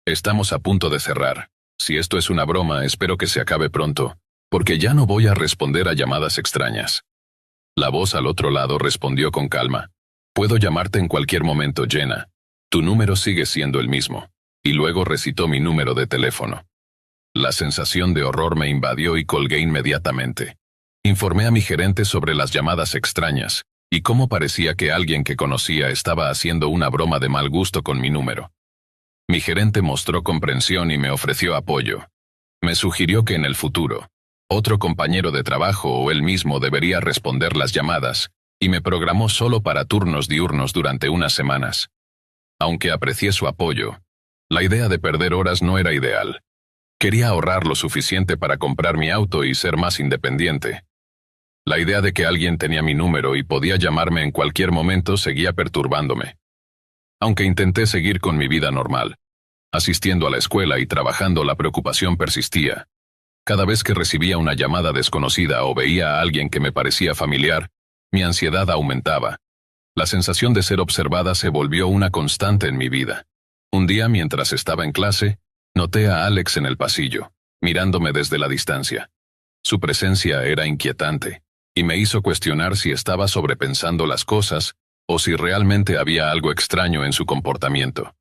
«Estamos a punto de cerrar. Si esto es una broma, espero que se acabe pronto, porque ya no voy a responder a llamadas extrañas». La voz al otro lado respondió con calma. «Puedo llamarte en cualquier momento, Jenna. Tu número sigue siendo el mismo». Y luego recitó mi número de teléfono. La sensación de horror me invadió y colgué inmediatamente. Informé a mi gerente sobre las llamadas extrañas, y cómo parecía que alguien que conocía estaba haciendo una broma de mal gusto con mi número. Mi gerente mostró comprensión y me ofreció apoyo. Me sugirió que en el futuro, otro compañero de trabajo o él mismo debería responder las llamadas, y me programó solo para turnos diurnos durante unas semanas. Aunque aprecié su apoyo, la idea de perder horas no era ideal. Quería ahorrar lo suficiente para comprar mi auto y ser más independiente. La idea de que alguien tenía mi número y podía llamarme en cualquier momento seguía perturbándome. Aunque intenté seguir con mi vida normal, asistiendo a la escuela y trabajando, la preocupación persistía. Cada vez que recibía una llamada desconocida o veía a alguien que me parecía familiar, mi ansiedad aumentaba. La sensación de ser observada se volvió una constante en mi vida. Un día, mientras estaba en clase, noté a Alex en el pasillo, mirándome desde la distancia. Su presencia era inquietante, y me hizo cuestionar si estaba sobrepensando las cosas o si realmente había algo extraño en su comportamiento.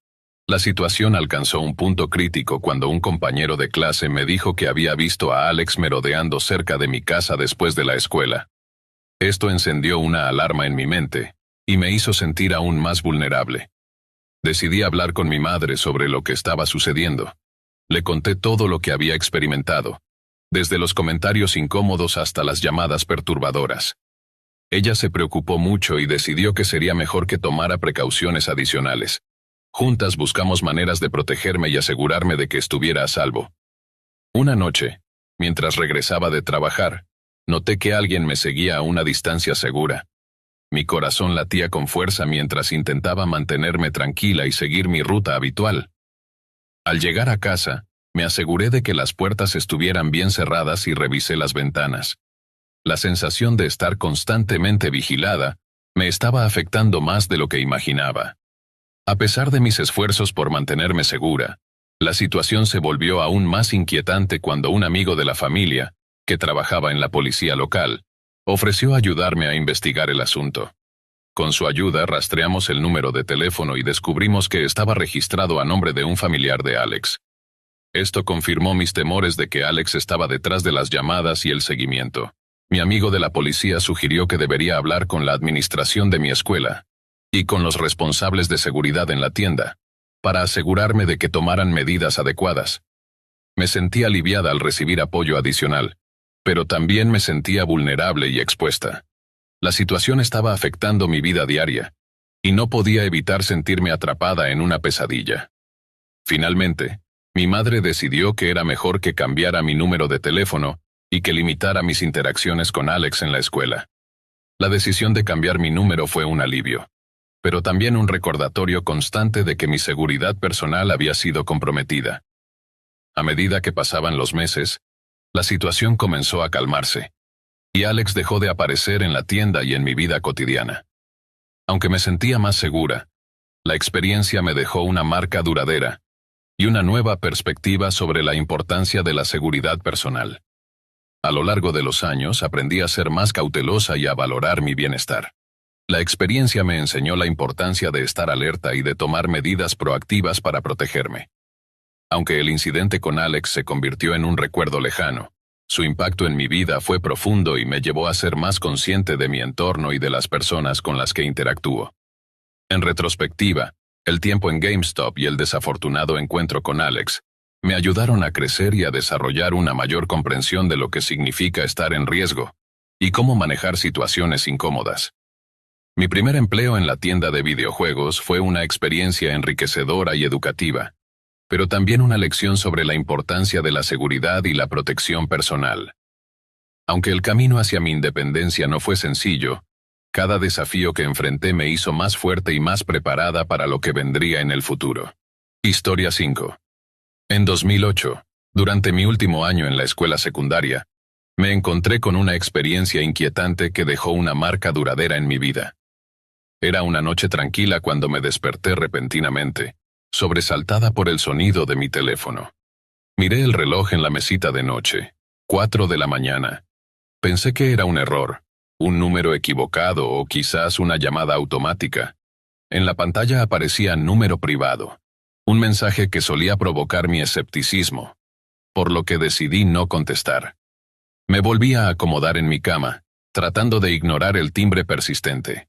La situación alcanzó un punto crítico cuando un compañero de clase me dijo que había visto a Alex merodeando cerca de mi casa después de la escuela. Esto encendió una alarma en mi mente, y me hizo sentir aún más vulnerable. Decidí hablar con mi madre sobre lo que estaba sucediendo. Le conté todo lo que había experimentado, desde los comentarios incómodos hasta las llamadas perturbadoras. Ella se preocupó mucho y decidió que sería mejor que tomara precauciones adicionales. Juntas buscamos maneras de protegerme y asegurarme de que estuviera a salvo. Una noche, mientras regresaba de trabajar, noté que alguien me seguía a una distancia segura. Mi corazón latía con fuerza mientras intentaba mantenerme tranquila y seguir mi ruta habitual. Al llegar a casa, me aseguré de que las puertas estuvieran bien cerradas y revisé las ventanas. La sensación de estar constantemente vigilada me estaba afectando más de lo que imaginaba. A pesar de mis esfuerzos por mantenerme segura, la situación se volvió aún más inquietante cuando un amigo de la familia, que trabajaba en la policía local, ofreció ayudarme a investigar el asunto. Con su ayuda rastreamos el número de teléfono y descubrimos que estaba registrado a nombre de un familiar de Alex. Esto confirmó mis temores de que Alex estaba detrás de las llamadas y el seguimiento. Mi amigo de la policía sugirió que debería hablar con la administración de mi escuela y con los responsables de seguridad en la tienda, para asegurarme de que tomaran medidas adecuadas. Me sentí aliviada al recibir apoyo adicional, pero también me sentía vulnerable y expuesta. La situación estaba afectando mi vida diaria, y no podía evitar sentirme atrapada en una pesadilla. Finalmente, mi madre decidió que era mejor que cambiara mi número de teléfono y que limitara mis interacciones con Alex en la escuela. La decisión de cambiar mi número fue un alivio, pero también un recordatorio constante de que mi seguridad personal había sido comprometida. A medida que pasaban los meses, la situación comenzó a calmarse, y Alex dejó de aparecer en la tienda y en mi vida cotidiana. Aunque me sentía más segura, la experiencia me dejó una marca duradera y una nueva perspectiva sobre la importancia de la seguridad personal. A lo largo de los años aprendí a ser más cautelosa y a valorar mi bienestar. La experiencia me enseñó la importancia de estar alerta y de tomar medidas proactivas para protegerme. Aunque el incidente con Alex se convirtió en un recuerdo lejano, su impacto en mi vida fue profundo y me llevó a ser más consciente de mi entorno y de las personas con las que interactúo. En retrospectiva, el tiempo en GameStop y el desafortunado encuentro con Alex me ayudaron a crecer y a desarrollar una mayor comprensión de lo que significa estar en riesgo y cómo manejar situaciones incómodas. Mi primer empleo en la tienda de videojuegos fue una experiencia enriquecedora y educativa, pero también una lección sobre la importancia de la seguridad y la protección personal. Aunque el camino hacia mi independencia no fue sencillo, cada desafío que enfrenté me hizo más fuerte y más preparada para lo que vendría en el futuro. Historia 5. En 2008, durante mi último año en la escuela secundaria, me encontré con una experiencia inquietante que dejó una marca duradera en mi vida. Era una noche tranquila cuando me desperté repentinamente, sobresaltada por el sonido de mi teléfono. Miré el reloj en la mesita de noche, 4 de la mañana. Pensé que era un error, un número equivocado o quizás una llamada automática. En la pantalla aparecía número privado, un mensaje que solía provocar mi escepticismo, por lo que decidí no contestar. Me volví a acomodar en mi cama, tratando de ignorar el timbre persistente.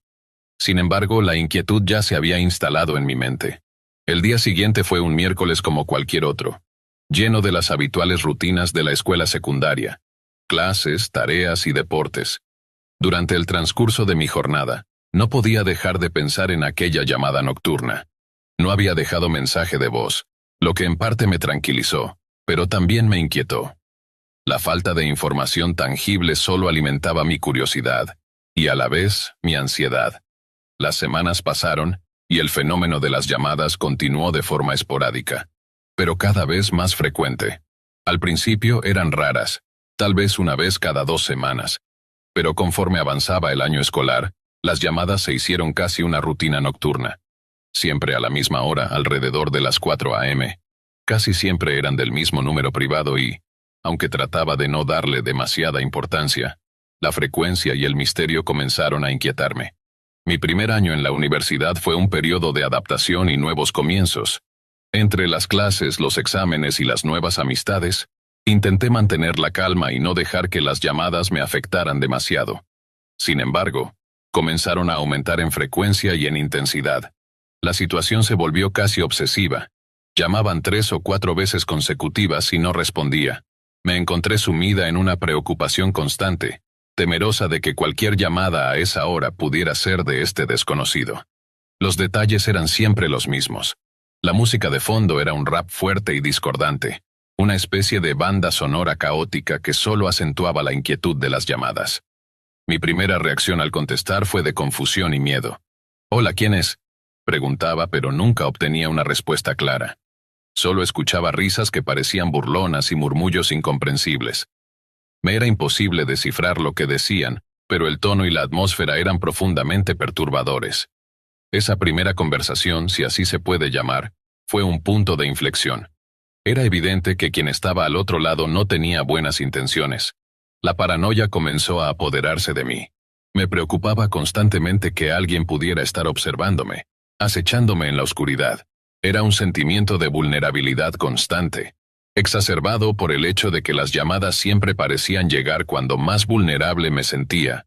Sin embargo, la inquietud ya se había instalado en mi mente. El día siguiente fue un miércoles como cualquier otro, lleno de las habituales rutinas de la escuela secundaria, clases, tareas y deportes. Durante el transcurso de mi jornada, no podía dejar de pensar en aquella llamada nocturna. No había dejado mensaje de voz, lo que en parte me tranquilizó, pero también me inquietó. La falta de información tangible solo alimentaba mi curiosidad, y a la vez, mi ansiedad. Las semanas pasaron, y el fenómeno de las llamadas continuó de forma esporádica, pero cada vez más frecuente. Al principio eran raras, tal vez una vez cada 2 semanas, pero conforme avanzaba el año escolar, las llamadas se hicieron casi una rutina nocturna. Siempre a la misma hora, alrededor de las 4 a.m. Casi siempre eran del mismo número privado y, aunque trataba de no darle demasiada importancia, la frecuencia y el misterio comenzaron a inquietarme. Mi primer año en la universidad fue un periodo de adaptación y nuevos comienzos, Entre las clases, los exámenes y las nuevas amistades, intenté mantener la calma y no dejar que las llamadas me afectaran demasiado. Sin embargo, comenzaron a aumentar en frecuencia y en intensidad. La situación se volvió casi obsesiva. Llamaban 3 o 4 veces consecutivas y no respondía. Me encontré sumida en una preocupación constante, temerosa de que cualquier llamada a esa hora pudiera ser de este desconocido. Los detalles eran siempre los mismos. La música de fondo era un rap fuerte y discordante, una especie de banda sonora caótica que solo acentuaba la inquietud de las llamadas. Mi primera reacción al contestar fue de confusión y miedo. «Hola, ¿quién es?», preguntaba, pero nunca obtenía una respuesta clara. Solo escuchaba risas que parecían burlonas y murmullos incomprensibles. Me era imposible descifrar lo que decían, pero el tono y la atmósfera eran profundamente perturbadores. Esa primera conversación, si así se puede llamar, fue un punto de inflexión. Era evidente que quien estaba al otro lado no tenía buenas intenciones. La paranoia comenzó a apoderarse de mí. Me preocupaba constantemente que alguien pudiera estar observándome, acechándome en la oscuridad. Era un sentimiento de vulnerabilidad constante, exacerbado por el hecho de que las llamadas siempre parecían llegar cuando más vulnerable me sentía,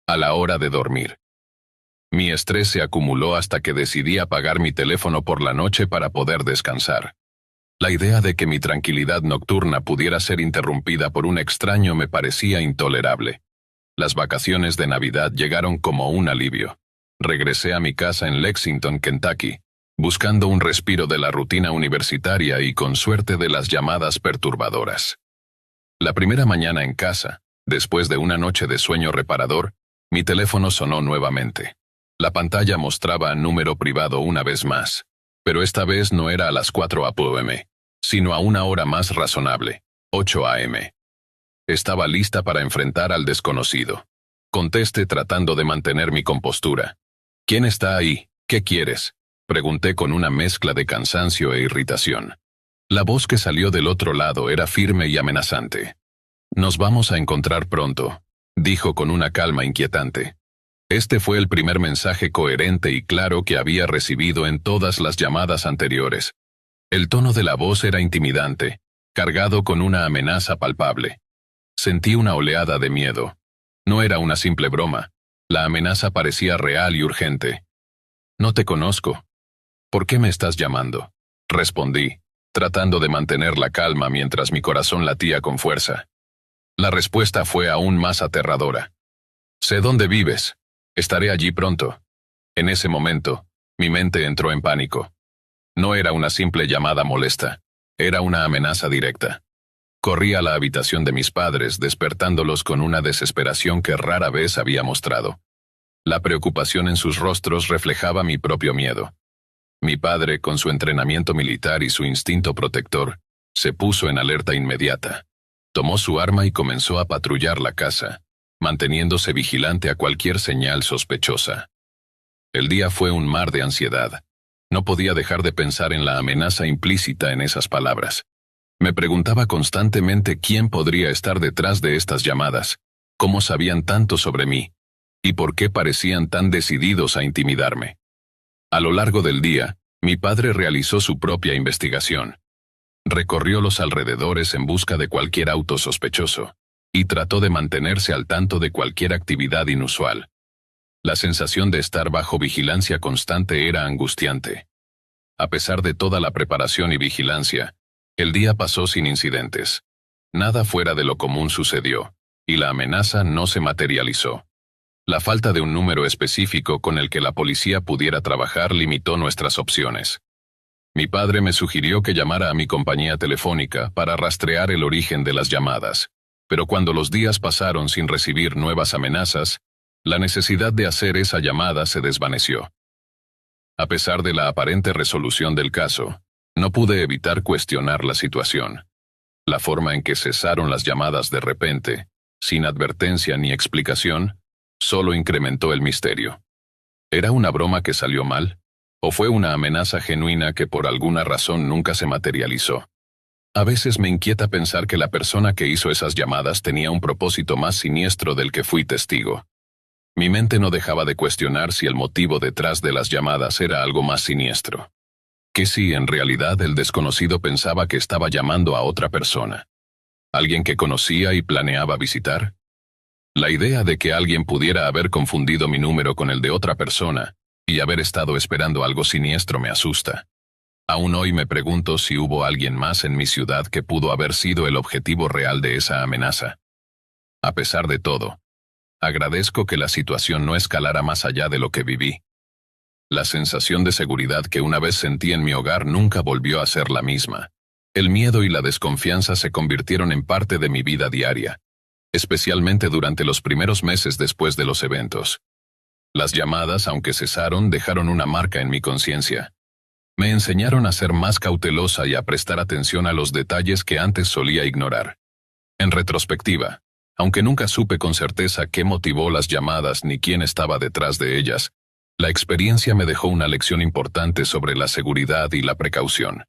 a la hora de dormir. Mi estrés se acumuló hasta que decidí apagar mi teléfono por la noche para poder descansar. La idea de que mi tranquilidad nocturna pudiera ser interrumpida por un extraño me parecía intolerable. Las vacaciones de Navidad llegaron como un alivio. Regresé a mi casa en Lexington, Kentucky, buscando un respiro de la rutina universitaria y con suerte de las llamadas perturbadoras. La primera mañana en casa, después de una noche de sueño reparador, mi teléfono sonó nuevamente. La pantalla mostraba número privado una vez más, pero esta vez no era a las 4 p.m., sino a una hora más razonable, 8 a.m. Estaba lista para enfrentar al desconocido. Contesté tratando de mantener mi compostura. «¿Quién está ahí? ¿Qué quieres?», pregunté con una mezcla de cansancio e irritación. La voz que salió del otro lado era firme y amenazante. «Nos vamos a encontrar pronto», dijo con una calma inquietante. Este fue el primer mensaje coherente y claro que había recibido en todas las llamadas anteriores. El tono de la voz era intimidante, cargado con una amenaza palpable. Sentí una oleada de miedo. No era una simple broma. La amenaza parecía real y urgente. «No te conozco». «¿Por qué me estás llamando?», respondí, tratando de mantener la calma mientras mi corazón latía con fuerza. La respuesta fue aún más aterradora. «Sé dónde vives. Estaré allí pronto». En ese momento, mi mente entró en pánico. No era una simple llamada molesta, era una amenaza directa. Corrí a la habitación de mis padres, despertándolos con una desesperación que rara vez había mostrado. La preocupación en sus rostros reflejaba mi propio miedo. Mi padre, con su entrenamiento militar y su instinto protector, se puso en alerta inmediata. Tomó su arma y comenzó a patrullar la casa, manteniéndose vigilante a cualquier señal sospechosa. El día fue un mar de ansiedad. No podía dejar de pensar en la amenaza implícita en esas palabras. Me preguntaba constantemente quién podría estar detrás de estas llamadas, cómo sabían tanto sobre mí, y por qué parecían tan decididos a intimidarme. A lo largo del día, mi padre realizó su propia investigación. Recorrió los alrededores en busca de cualquier auto sospechoso, y trató de mantenerse al tanto de cualquier actividad inusual. La sensación de estar bajo vigilancia constante era angustiante. A pesar de toda la preparación y vigilancia, el día pasó sin incidentes. Nada fuera de lo común sucedió, y la amenaza no se materializó. La falta de un número específico con el que la policía pudiera trabajar limitó nuestras opciones. Mi padre me sugirió que llamara a mi compañía telefónica para rastrear el origen de las llamadas, pero cuando los días pasaron sin recibir nuevas amenazas, la necesidad de hacer esa llamada se desvaneció. A pesar de la aparente resolución del caso, no pude evitar cuestionar la situación. La forma en que cesaron las llamadas de repente, sin advertencia ni explicación, solo incrementó el misterio. ¿Era una broma que salió mal? ¿O fue una amenaza genuina que por alguna razón nunca se materializó? A veces me inquieta pensar que la persona que hizo esas llamadas tenía un propósito más siniestro del que fui testigo. Mi mente no dejaba de cuestionar si el motivo detrás de las llamadas era algo más siniestro. ¿Qué si en realidad el desconocido pensaba que estaba llamando a otra persona? ¿Alguien que conocía y planeaba visitar? La idea de que alguien pudiera haber confundido mi número con el de otra persona y haber estado esperando algo siniestro me asusta. Aún hoy me pregunto si hubo alguien más en mi ciudad que pudo haber sido el objetivo real de esa amenaza. A pesar de todo, agradezco que la situación no escalara más allá de lo que viví. La sensación de seguridad que una vez sentí en mi hogar nunca volvió a ser la misma. El miedo y la desconfianza se convirtieron en parte de mi vida diaria, especialmente durante los primeros meses después de los eventos. Las llamadas, aunque cesaron, dejaron una marca en mi conciencia. Me enseñaron a ser más cautelosa y a prestar atención a los detalles que antes solía ignorar. En retrospectiva, aunque nunca supe con certeza qué motivó las llamadas ni quién estaba detrás de ellas, la experiencia me dejó una lección importante sobre la seguridad y la precaución.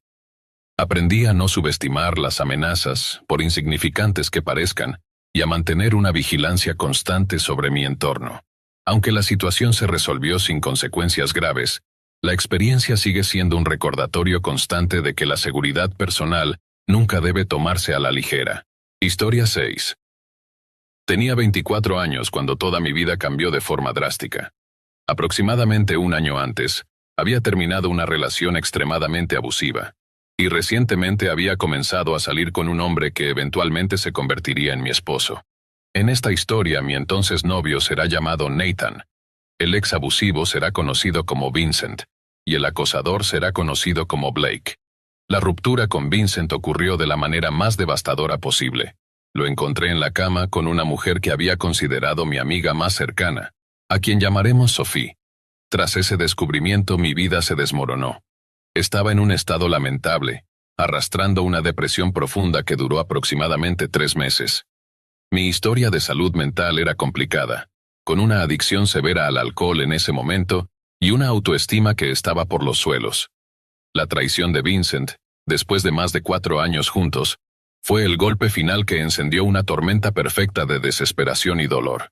Aprendí a no subestimar las amenazas, por insignificantes que parezcan, y a mantener una vigilancia constante sobre mi entorno. Aunque la situación se resolvió sin consecuencias graves, la experiencia sigue siendo un recordatorio constante de que la seguridad personal nunca debe tomarse a la ligera. Historia 6. Tenía 24 años cuando toda mi vida cambió de forma drástica. Aproximadamente un año antes, había terminado una relación extremadamente abusiva, y recientemente había comenzado a salir con un hombre que eventualmente se convertiría en mi esposo. En esta historia, mi entonces novio será llamado Nathan, el ex abusivo será conocido como Vincent, y el acosador será conocido como Blake. La ruptura con Vincent ocurrió de la manera más devastadora posible. Lo encontré en la cama con una mujer que había considerado mi amiga más cercana, a quien llamaremos Sophie. Tras ese descubrimiento, mi vida se desmoronó. Estaba en un estado lamentable, arrastrando una depresión profunda que duró aproximadamente 3 meses. Mi historia de salud mental era complicada, con una adicción severa al alcohol en ese momento y una autoestima que estaba por los suelos. La traición de Vincent, después de más de 4 años juntos, fue el golpe final que encendió una tormenta perfecta de desesperación y dolor.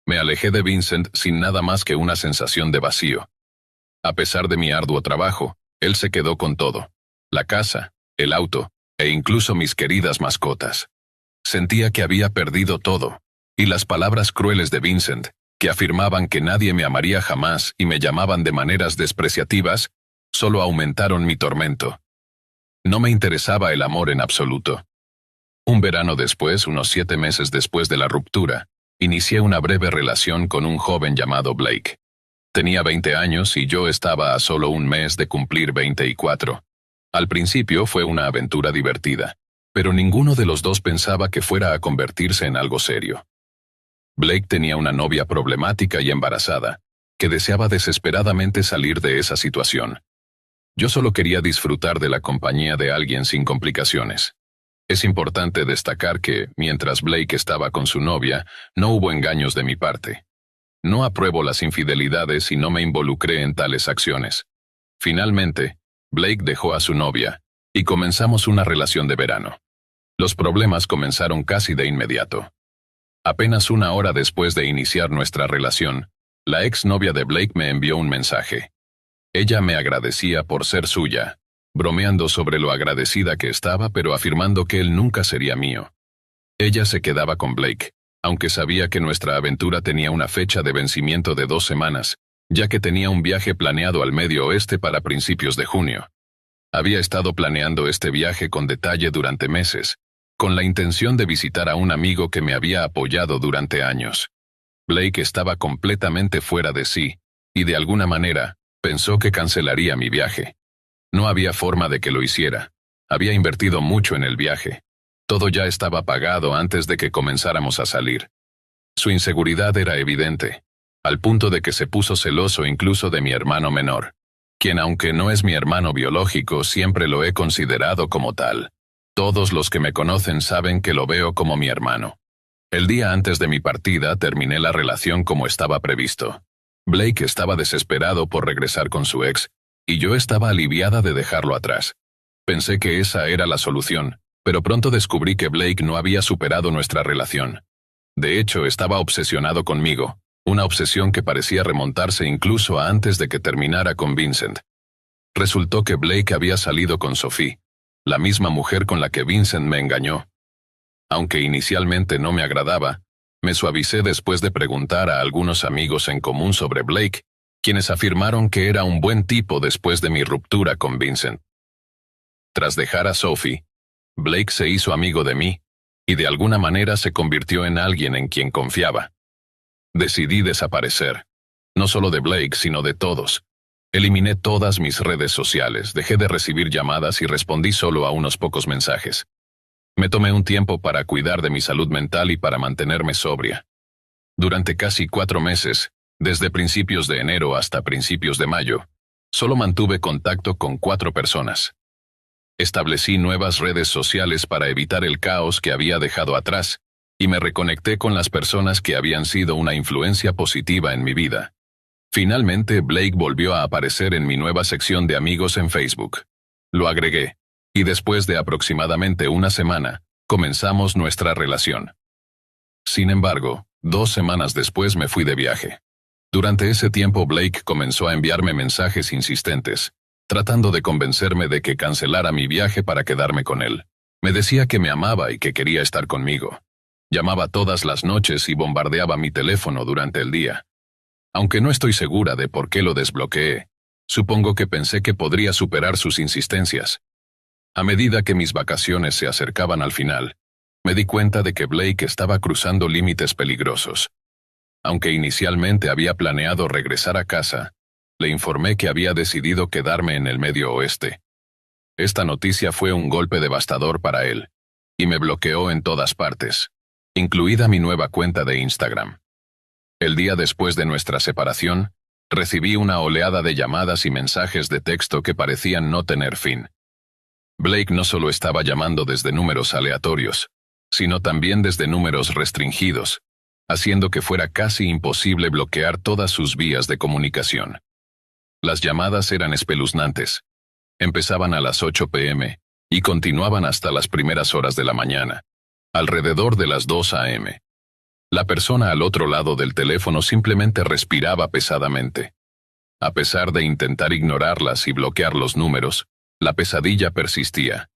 Me alejé de Vincent sin nada más que una sensación de vacío. A pesar de mi arduo trabajo, él se quedó con todo: la casa, el auto, e incluso mis queridas mascotas. Sentía que había perdido todo, y las palabras crueles de Vincent, que afirmaban que nadie me amaría jamás y me llamaban de maneras despreciativas, solo aumentaron mi tormento. No me interesaba el amor en absoluto. Un verano después, unos 7 meses después de la ruptura, inicié una breve relación con un joven llamado Blake. Tenía 20 años y yo estaba a solo un mes de cumplir 24. Al principio fue una aventura divertida, pero ninguno de los dos pensaba que fuera a convertirse en algo serio. Blake tenía una novia problemática y embarazada, que deseaba desesperadamente salir de esa situación. Yo solo quería disfrutar de la compañía de alguien sin complicaciones. Es importante destacar que, mientras Blake estaba con su novia, no hubo engaños de mi parte. No apruebo las infidelidades y no me involucré en tales acciones. Finalmente, Blake dejó a su novia, y comenzamos una relación de verano. Los problemas comenzaron casi de inmediato. Apenas 1 hora después de iniciar nuestra relación, la exnovia de Blake me envió un mensaje. Ella me agradecía por ser suya, bromeando sobre lo agradecida que estaba, pero afirmando que él nunca sería mío. Ella se quedaba con Blake, aunque sabía que nuestra aventura tenía una fecha de vencimiento de 2 semanas, ya que tenía un viaje planeado al Medio Oeste para principios de junio. Había estado planeando este viaje con detalle durante meses, con la intención de visitar a un amigo que me había apoyado durante años. Blake estaba completamente fuera de sí, y de alguna manera, pensó que cancelaría mi viaje. No había forma de que lo hiciera. Había invertido mucho en el viaje. Todo ya estaba pagado antes de que comenzáramos a salir. Su inseguridad era evidente, al punto de que se puso celoso incluso de mi hermano menor, quien, aunque no es mi hermano biológico, siempre lo he considerado como tal. Todos los que me conocen saben que lo veo como mi hermano. El día antes de mi partida terminé la relación como estaba previsto. Blake estaba desesperado por regresar con su ex, y yo estaba aliviada de dejarlo atrás. Pensé que esa era la solución, pero pronto descubrí que Blake no había superado nuestra relación. De hecho, estaba obsesionado conmigo, una obsesión que parecía remontarse incluso a antes de que terminara con Vincent. Resultó que Blake había salido con Sophie, la misma mujer con la que Vincent me engañó. Aunque inicialmente no me agradaba, me suavicé después de preguntar a algunos amigos en común sobre Blake, quienes afirmaron que era un buen tipo después de mi ruptura con Vincent. Tras dejar a Sophie, Blake se hizo amigo de mí, y de alguna manera se convirtió en alguien en quien confiaba. Decidí desaparecer, no solo de Blake, sino de todos. Eliminé todas mis redes sociales, dejé de recibir llamadas y respondí solo a unos pocos mensajes. Me tomé un tiempo para cuidar de mi salud mental y para mantenerme sobria. Durante casi 4 meses, desde principios de enero hasta principios de mayo, solo mantuve contacto con 4 personas. Establecí nuevas redes sociales para evitar el caos que había dejado atrás, y me reconecté con las personas que habían sido una influencia positiva en mi vida. Finalmente, Blake volvió a aparecer en mi nueva sección de amigos en Facebook. Lo agregué, y después de aproximadamente una semana, comenzamos nuestra relación. Sin embargo, 2 semanas después me fui de viaje. Durante ese tiempo Blake comenzó a enviarme mensajes insistentes, tratando de convencerme de que cancelara mi viaje para quedarme con él. Me decía que me amaba y que quería estar conmigo. Llamaba todas las noches y bombardeaba mi teléfono durante el día. Aunque no estoy segura de por qué lo desbloqueé, supongo que pensé que podría superar sus insistencias. A medida que mis vacaciones se acercaban al final, me di cuenta de que Blake estaba cruzando límites peligrosos. Aunque inicialmente había planeado regresar a casa, le informé que había decidido quedarme en el Medio Oeste. Esta noticia fue un golpe devastador para él, y me bloqueó en todas partes, incluida mi nueva cuenta de Instagram. El día después de nuestra separación, recibí una oleada de llamadas y mensajes de texto que parecían no tener fin. Blake no solo estaba llamando desde números aleatorios, sino también desde números restringidos, haciendo que fuera casi imposible bloquear todas sus vías de comunicación. Las llamadas eran espeluznantes. Empezaban a las 8 p.m. y continuaban hasta las primeras horas de la mañana, alrededor de las 2 a.m. La persona al otro lado del teléfono simplemente respiraba pesadamente. A pesar de intentar ignorarlas y bloquear los números, la pesadilla persistía.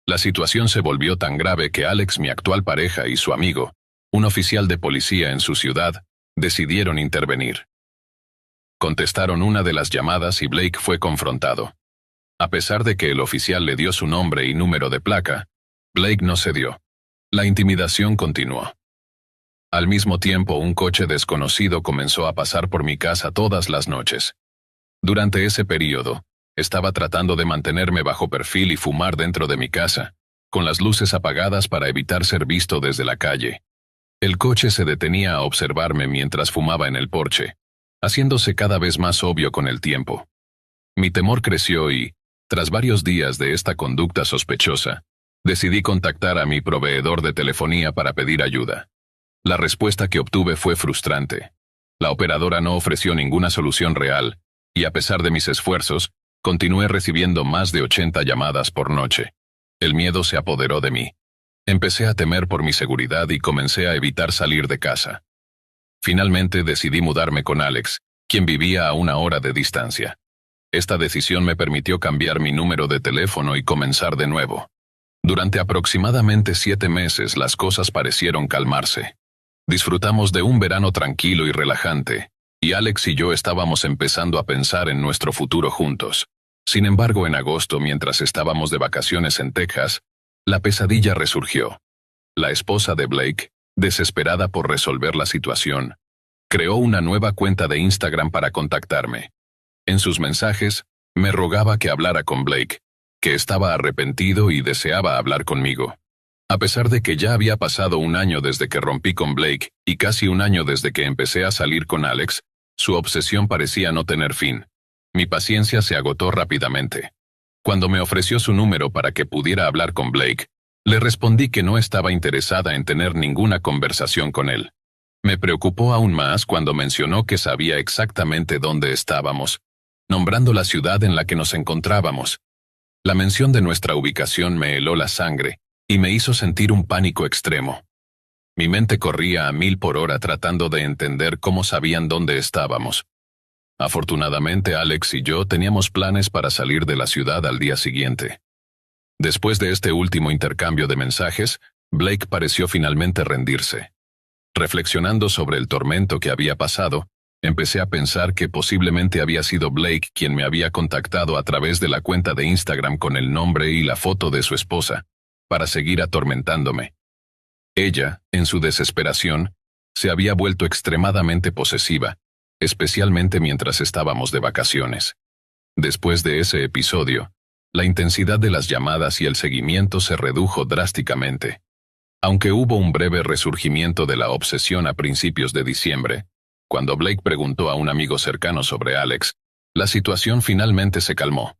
La situación se volvió tan grave que Alex, mi actual pareja, y su amigo, un oficial de policía en su ciudad, decidieron intervenir. Contestaron una de las llamadas y Blake fue confrontado. A pesar de que el oficial le dio su nombre y número de placa, Blake no cedió. La intimidación continuó. Al mismo tiempo, un coche desconocido comenzó a pasar por mi casa todas las noches. Durante ese período, estaba tratando de mantenerme bajo perfil y fumar dentro de mi casa, con las luces apagadas para evitar ser visto desde la calle. El coche se detenía a observarme mientras fumaba en el porche, haciéndose cada vez más obvio con el tiempo. Mi temor creció y, tras varios días de esta conducta sospechosa, decidí contactar a mi proveedor de telefonía para pedir ayuda. La respuesta que obtuve fue frustrante. La operadora no ofreció ninguna solución real, y a pesar de mis esfuerzos, continué recibiendo más de 80 llamadas por noche. El miedo se apoderó de mí. Empecé a temer por mi seguridad y comencé a evitar salir de casa. Finalmente decidí mudarme con Alex, quien vivía a 1 hora de distancia. Esta decisión me permitió cambiar mi número de teléfono y comenzar de nuevo. Durante aproximadamente 7 meses las cosas parecieron calmarse. Disfrutamos de un verano tranquilo y relajante, y Alex y yo estábamos empezando a pensar en nuestro futuro juntos. Sin embargo, en agosto, mientras estábamos de vacaciones en Texas, la pesadilla resurgió. La esposa de Blake, desesperada por resolver la situación, creó una nueva cuenta de Instagram para contactarme. En sus mensajes, me rogaba que hablara con Blake, que estaba arrepentido y deseaba hablar conmigo. A pesar de que ya había pasado 1 año desde que rompí con Blake y casi 1 año desde que empecé a salir con Alex, su obsesión parecía no tener fin. Mi paciencia se agotó rápidamente. Cuando me ofreció su número para que pudiera hablar con Blake, le respondí que no estaba interesada en tener ninguna conversación con él. Me preocupó aún más cuando mencionó que sabía exactamente dónde estábamos, nombrando la ciudad en la que nos encontrábamos. La mención de nuestra ubicación me heló la sangre y me hizo sentir un pánico extremo. Mi mente corría a 1000 por hora tratando de entender cómo sabían dónde estábamos. Afortunadamente, Alex y yo teníamos planes para salir de la ciudad al día siguiente. Después de este último intercambio de mensajes, Blake pareció finalmente rendirse. Reflexionando sobre el tormento que había pasado, empecé a pensar que posiblemente había sido Blake quien me había contactado a través de la cuenta de Instagram con el nombre y la foto de su esposa, para seguir atormentándome. Ella, en su desesperación, se había vuelto extremadamente posesiva, especialmente mientras estábamos de vacaciones. Después de ese episodio, la intensidad de las llamadas y el seguimiento se redujo drásticamente. Aunque hubo un breve resurgimiento de la obsesión a principios de diciembre, cuando Blake preguntó a un amigo cercano sobre Alex, la situación finalmente se calmó.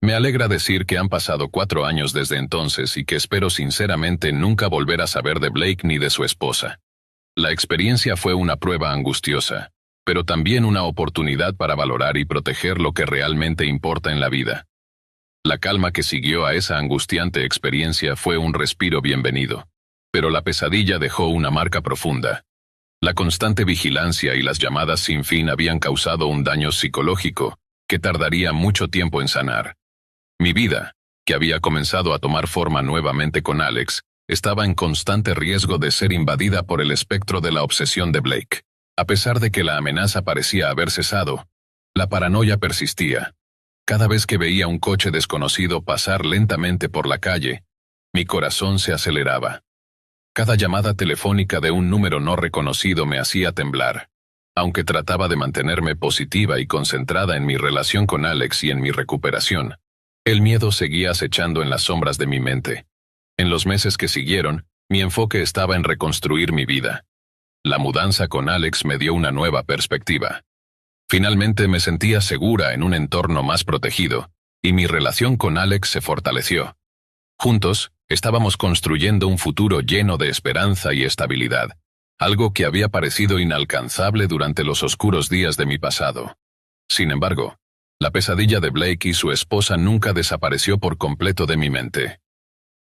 Me alegra decir que han pasado 4 años desde entonces y que espero sinceramente nunca volver a saber de Blake ni de su esposa. La experiencia fue una prueba angustiosa, pero también una oportunidad para valorar y proteger lo que realmente importa en la vida. La calma que siguió a esa angustiante experiencia fue un respiro bienvenido, pero la pesadilla dejó una marca profunda. La constante vigilancia y las llamadas sin fin habían causado un daño psicológico que tardaría mucho tiempo en sanar. Mi vida, que había comenzado a tomar forma nuevamente con Alex, estaba en constante riesgo de ser invadida por el espectro de la obsesión de Blake. A pesar de que la amenaza parecía haber cesado, la paranoia persistía. Cada vez que veía un coche desconocido pasar lentamente por la calle, mi corazón se aceleraba. Cada llamada telefónica de un número no reconocido me hacía temblar. Aunque trataba de mantenerme positiva y concentrada en mi relación con Alex y en mi recuperación, el miedo seguía acechando en las sombras de mi mente. En los meses que siguieron, mi enfoque estaba en reconstruir mi vida. La mudanza con Alex me dio una nueva perspectiva. Finalmente me sentía segura en un entorno más protegido, y mi relación con Alex se fortaleció. Juntos, estábamos construyendo un futuro lleno de esperanza y estabilidad, algo que había parecido inalcanzable durante los oscuros días de mi pasado. Sin embargo, la pesadilla de Blake y su esposa nunca desapareció por completo de mi mente.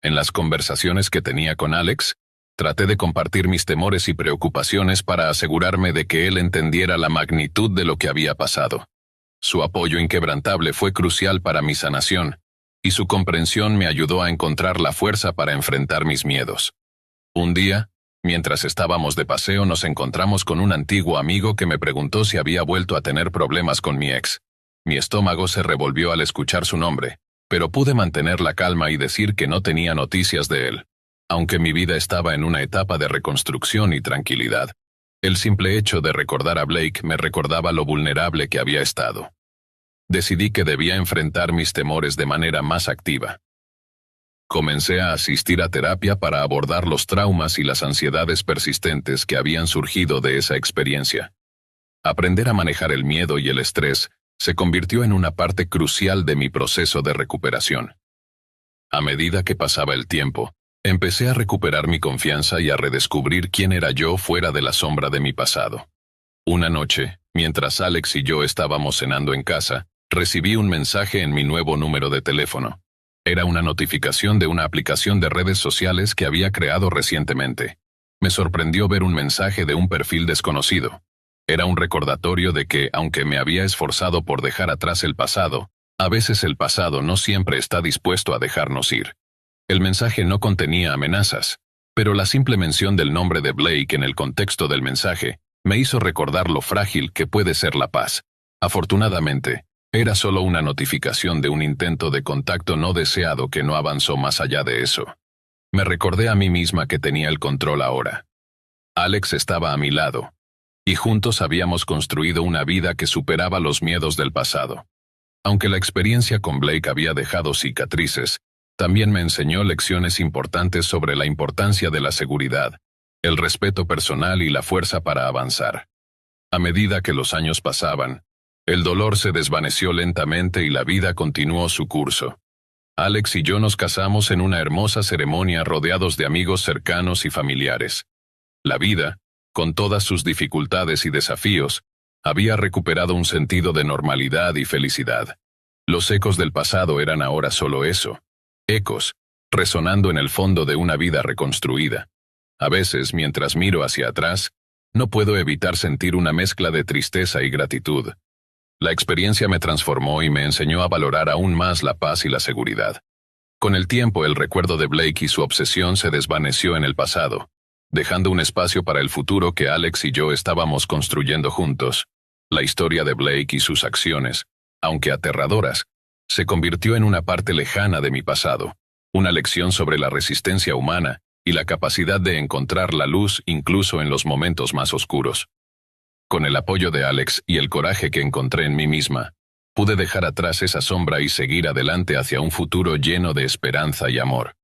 En las conversaciones que tenía con Alex, traté de compartir mis temores y preocupaciones para asegurarme de que él entendiera la magnitud de lo que había pasado. Su apoyo inquebrantable fue crucial para mi sanación, y su comprensión me ayudó a encontrar la fuerza para enfrentar mis miedos. Un día, mientras estábamos de paseo, nos encontramos con un antiguo amigo que me preguntó si había vuelto a tener problemas con mi ex. Mi estómago se revolvió al escuchar su nombre, pero pude mantener la calma y decir que no tenía noticias de él. Aunque mi vida estaba en una etapa de reconstrucción y tranquilidad, el simple hecho de recordar a Blake me recordaba lo vulnerable que había estado. Decidí que debía enfrentar mis temores de manera más activa. Comencé a asistir a terapia para abordar los traumas y las ansiedades persistentes que habían surgido de esa experiencia. Aprender a manejar el miedo y el estrés se convirtió en una parte crucial de mi proceso de recuperación. A medida que pasaba el tiempo, empecé a recuperar mi confianza y a redescubrir quién era yo fuera de la sombra de mi pasado. Una noche, mientras Alex y yo estábamos cenando en casa, recibí un mensaje en mi nuevo número de teléfono. Era una notificación de una aplicación de redes sociales que había creado recientemente. Me sorprendió ver un mensaje de un perfil desconocido. Era un recordatorio de que, aunque me había esforzado por dejar atrás el pasado, a veces el pasado no siempre está dispuesto a dejarnos ir. El mensaje no contenía amenazas, pero la simple mención del nombre de Blake en el contexto del mensaje me hizo recordar lo frágil que puede ser la paz. Afortunadamente, era solo una notificación de un intento de contacto no deseado que no avanzó más allá de eso. Me recordé a mí misma que tenía el control ahora. Alex estaba a mi lado, y juntos habíamos construido una vida que superaba los miedos del pasado. Aunque la experiencia con Blake había dejado cicatrices, también me enseñó lecciones importantes sobre la importancia de la seguridad, el respeto personal y la fuerza para avanzar. A medida que los años pasaban, el dolor se desvaneció lentamente y la vida continuó su curso. Alex y yo nos casamos en una hermosa ceremonia rodeados de amigos cercanos y familiares. La vida, con todas sus dificultades y desafíos, había recuperado un sentido de normalidad y felicidad. Los ecos del pasado eran ahora solo eso, ecos, resonando en el fondo de una vida reconstruida. A veces, mientras miro hacia atrás, no puedo evitar sentir una mezcla de tristeza y gratitud. La experiencia me transformó y me enseñó a valorar aún más la paz y la seguridad. Con el tiempo, el recuerdo de Blake y su obsesión se desvaneció en el pasado, dejando un espacio para el futuro que Alex y yo estábamos construyendo juntos. La historia de Blake y sus acciones, aunque aterradoras, se convirtió en una parte lejana de mi pasado, una lección sobre la resistencia humana y la capacidad de encontrar la luz incluso en los momentos más oscuros. Con el apoyo de Alex y el coraje que encontré en mí misma, pude dejar atrás esa sombra y seguir adelante hacia un futuro lleno de esperanza y amor.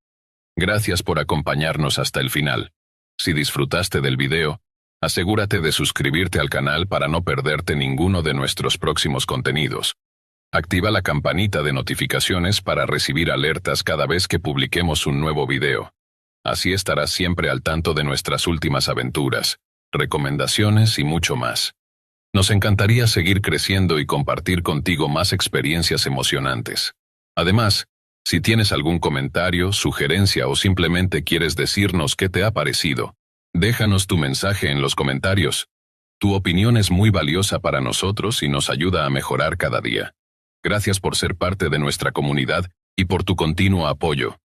Gracias por acompañarnos hasta el final. Si disfrutaste del video, asegúrate de suscribirte al canal para no perderte ninguno de nuestros próximos contenidos. Activa la campanita de notificaciones para recibir alertas cada vez que publiquemos un nuevo video. Así estarás siempre al tanto de nuestras últimas aventuras, recomendaciones y mucho más. Nos encantaría seguir creciendo y compartir contigo más experiencias emocionantes. Además, si tienes algún comentario, sugerencia o simplemente quieres decirnos qué te ha parecido, déjanos tu mensaje en los comentarios. Tu opinión es muy valiosa para nosotros y nos ayuda a mejorar cada día. Gracias por ser parte de nuestra comunidad y por tu continuo apoyo.